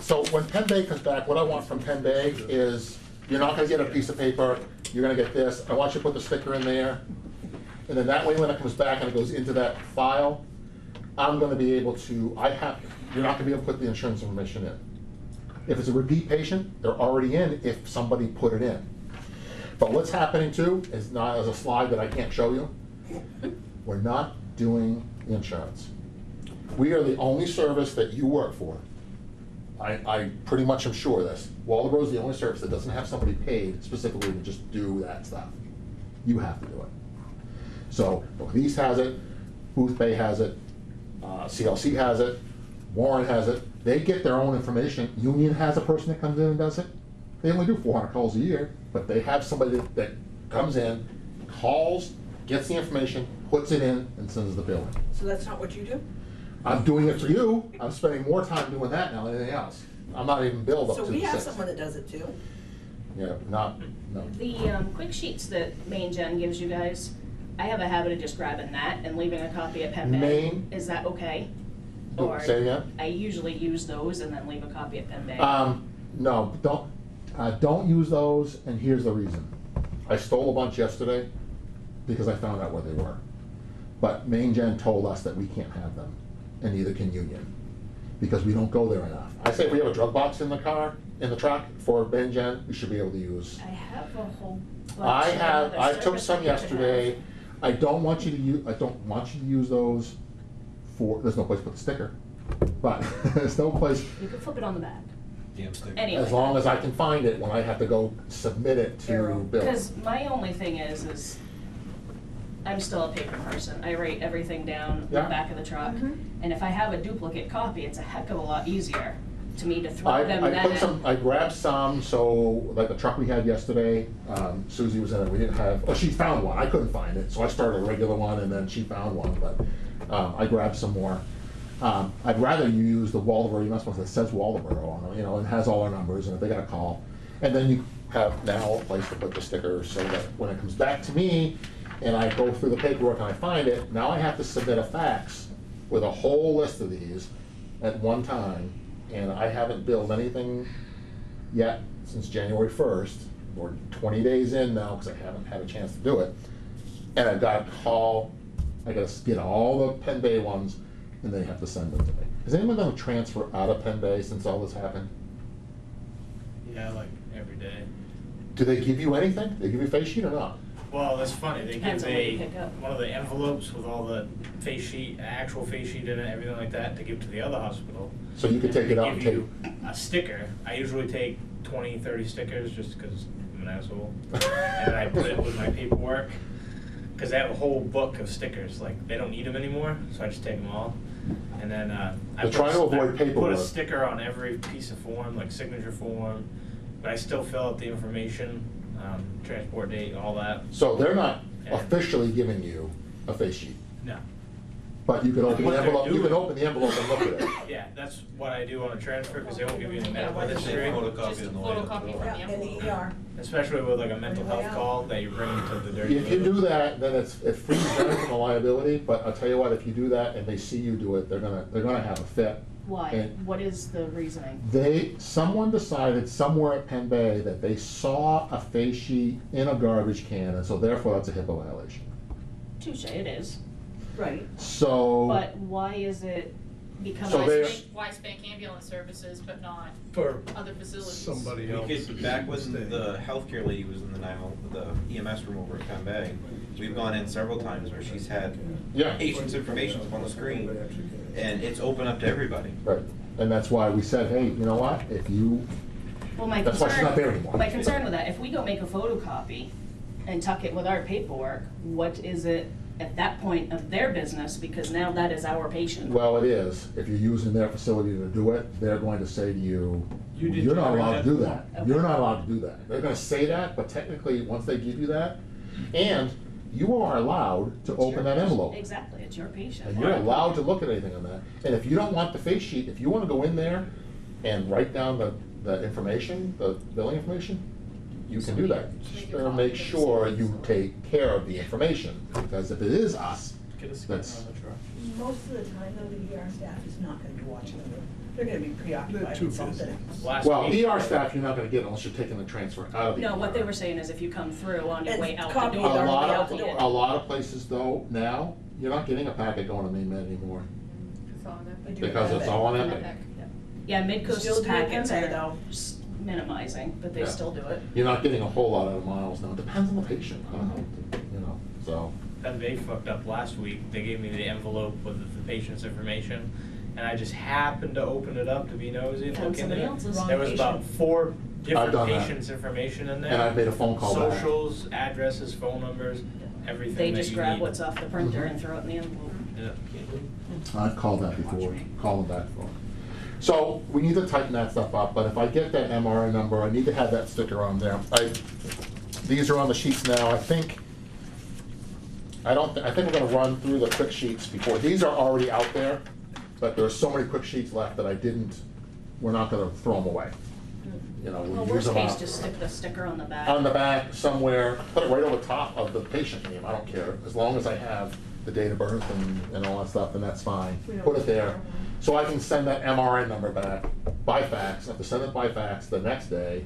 so when Penn Bay comes back, what I want from Penn Bay is, you're not gonna get a piece of paper, you're gonna get this, I want you to put the sticker in there, and then that way when it comes back and it goes into that file, I'm gonna be able to, you're not gonna be able to put the insurance information in. If it's a repeat patient, they're already in if somebody put it in. But what's happening too, is not as a slide that I can't show you, we're not doing insurance. We are the only service that you work for. I pretty much am sure of this. Waldeboro is the only service that doesn't have somebody paid specifically to just do that stuff. You have to do it. So Northeast has it, Booth Bay has it, CLC has it, Warren has it. They get their own information. Union has a person that comes in and does it. They only do 400 calls a year, but they have somebody that comes in, calls, gets the information, puts it in, and sends the bill in. So that's not what you do? I'm doing it for you. I'm spending more time doing that now than anything else. I'm not even billed up to So the we have 6th. someone that does it too. Yeah, no. The quick sheets that Main Gen gives you guys, I have a habit of just grabbing that and leaving a copy at Penn Bay. Main- Is that okay? Oh, Or say again? I usually use those and then leave a copy at Penn Bay. No, don't use those, and here's the reason. I stole a bunch yesterday because I found out where they were. But Main Gen told us that we can't have them, and neither can Union, because we don't go there enough. I say if we have a drug box in the car, in the truck for Main Gen, we should be able to use. I have a whole bunch I of have, other I took service some that you could yesterday. have. I don't want you to use those for, there's no place to put the sticker, but there's no place, You can flip it on the back. Damn stick. Anyway. as long as I can find it when I have to go submit it to Bill. Because my only thing is I'm still a paper person. I write everything down in the Yeah. back of the truck. Mhm. And if I have a duplicate copy, it's a heck of a lot easier to me to throw them I put some, then. I grabbed some, so like the truck we had yesterday, Susie was in it, we didn't have, oh, she found one, I couldn't find it, so I started a regular one and then she found one, but I grabbed some more. I'd rather you use the Waldeboro, you must have, that says Waldeboro on it, you know, and has all our numbers, and if they got a call. And then you have now a place to put the stickers, so that when it comes back to me, and I go through the paperwork and I find it, now I have to submit a fax with a whole list of these at one time, and I haven't billed anything yet since January 1st. We're 20 days in now, because I haven't had a chance to do it. And I've got to call, I gotta get all the Penn Bay ones, and they have to send them to me. Is anyone gonna transfer out of Penn Bay since all this happened? Yeah, like every day. Do they give you anything? They give you a face sheet or not? Well, that's funny. They Depends give on what you pick up. one of the envelopes with all the face sheet, actual face sheet in it, everything like that, to give to the other hospital. So you could take it out and Give take. you a sticker. I usually take 20, 30 stickers just because I'm an asshole. And I put it with my paperwork. Because they have a whole book of stickers. Like, they don't need them anymore, so I just take them all. And then I They're trying to avoid put paperwork. a sticker on every piece of form, like signature form. But I still fill out the information, transport date, all that. So they're not And- officially giving you a face sheet, No. but you can open What the they're envelope, you can doing- open the envelope and look at it. Yeah, that's what I do on a transfer, because they won't give you any Yeah, medical what They is say history. photocopy Just a in the way. photocopy from Yeah, the in the envelope. ER. Especially with like a mental health call that you bring into the dirty. If you do that, then it frees them from the liability, but I'll tell you what, if you do that and they see you do it, they're gonna have a fit. Why? And What is the reasoning? someone decided somewhere at Penn Bay that they saw a face sheet in a garbage can, and so therefore that's a HIPAA violation. Touche, it is. Right. So. But why is it becoming? So they're- Why spank ambulance services but not For other facilities? somebody else. Because back when the healthcare lady was in the EMS room over at Penn Bay, we've gone in several times where she's had Yeah. patients' information up on the screen, and it's open up to everybody. Right, and that's why we said, hey, you know what, if you, Well, my That's why she's not there anymore. My concern with that, if we go make a photocopy and tuck it with our paperwork, what is it at that point of their business? Because now that is our patient. well, it is, if you're using their facility to do it, they're going to say to you, You did you're not every allowed to do that that. You're not allowed to do that. They're gonna say that, but technically, once they give you that, and you are allowed to It's open your that patient. envelope. Exactly, it's your patient. And you're allowed to look at anything on that. And if you don't want the face sheet, if you wanna go in there and write down the information, the billing information, you can do that. Just better make sure you take care of the information, because if it is us, Get a scanner that's, on the truck. Most of the time, though, the ER staff is not gonna be watching them. They're gonna be preoccupied They're too with something. Last well, week- ER staff, you're not gonna get unless you're taking the transfer out of the ER. No, what they were saying is if you come through on your And way out copy the it door. on the way out copy the it. door. A lot of places though, now, you're not getting a packet going to main med anymore, It's on there. They do because have it's it. all on On Epic. Epic. Yeah, Still Midcoast's do it packets Penn Bay, are though. minimizing, but they Yeah. still do it. You're not getting a whole lot out of miles now. It depends on the patient, I don't know, you know, so. And they fucked up last week. They gave me the envelope with the patient's information, and I just happened to open it up to be nosy and Found look into somebody it. else's. There was about Patient. 4 I've different done that. patients' information in there. And I've made a phone call back. Socials, addresses, phone numbers, everything They that just you grab need. what's off the printer and throw it in the envelope. Yeah. I've called that before, call them back for. So we need to tighten that stuff up, but if I get that MRI number, I need to have that sticker on there. These are on the sheets now, I think we're gonna run through the quick sheets before, these are already out there, but there's so many quick sheets left that we're not gonna throw them away. You know, Well, we use worst them case, up. just stick the sticker on the back. On the back somewhere, put it right over top of the patient name, I don't care, as long as I have the date of birth and all that stuff, then that's fine. We don't Put it there, care. so I can send that MRI number back by fax, I have to send it by fax the next day,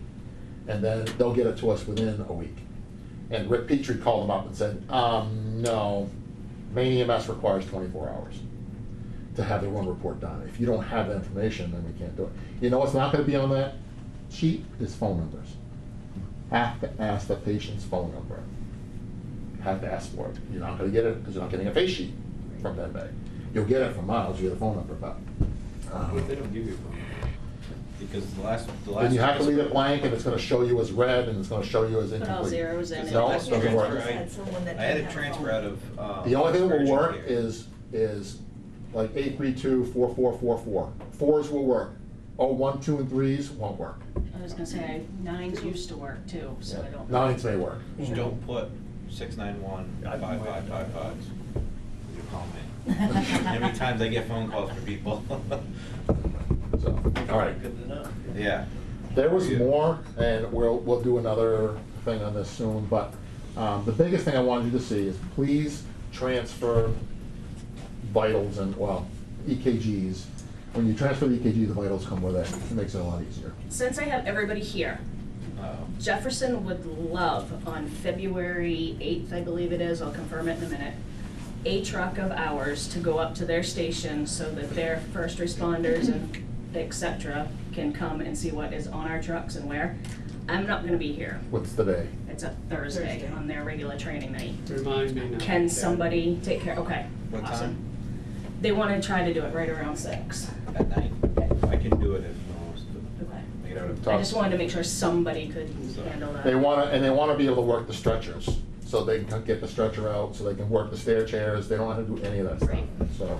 and then they'll get it to us within a week. And Rick Petrie called them up and said, no, Maine EMS requires 24 hours to have the one report done. If you don't have the information, then we can't do it. You know what's not gonna be on that sheet is phone numbers. Have to ask the patient's phone number. Have to ask for it. You're not gonna get it because you're not getting a face sheet from Medbay. You'll get it from Miles, you get a phone number, but. What if they don't give you a phone number? Because the last. Then you have to leave it blank and it's gonna show you as red and it's gonna show you as Put incomplete. all zeros in it. No, it Last doesn't transfer, work. I had someone that I had didn't a have a transfer phone. out of. The only thing that will urgent work care. is like 832-4444. 4s will work. 1, 2, and 3s won't work. I was gonna say, 9s used to work too, so I don't. 9s may work. Just don't put 691-5555. You call me. How many times I get phone calls from people? So, all right. Good to know. Yeah. There was Yeah. more, and we'll do another thing on this soon, but the biggest thing I wanted you to see is please transfer vitals and, well, EKGs. When you transfer the EKG, the vitals come with it. It makes it a lot easier. Since I have everybody here, Jefferson would love on February 8th, I believe it is, I'll confirm it in a minute, a truck of ours to go up to their station so that their first responders and et cetera can come and see what is on our trucks and where. I'm not gonna be here. What's the day? It's a Thursday on their regular training night. Remind me now. Can somebody take care, okay, What awesome. time? They wanna try to do it right around 6. At night. I can do it if no one wants to. Okay. Make it out of. I just wanted to make sure somebody could So- handle that. They wanna be able to work the stretchers, so they can get the stretcher out, so they can work the stair chairs. They don't have to do any of that stuff, Right. so.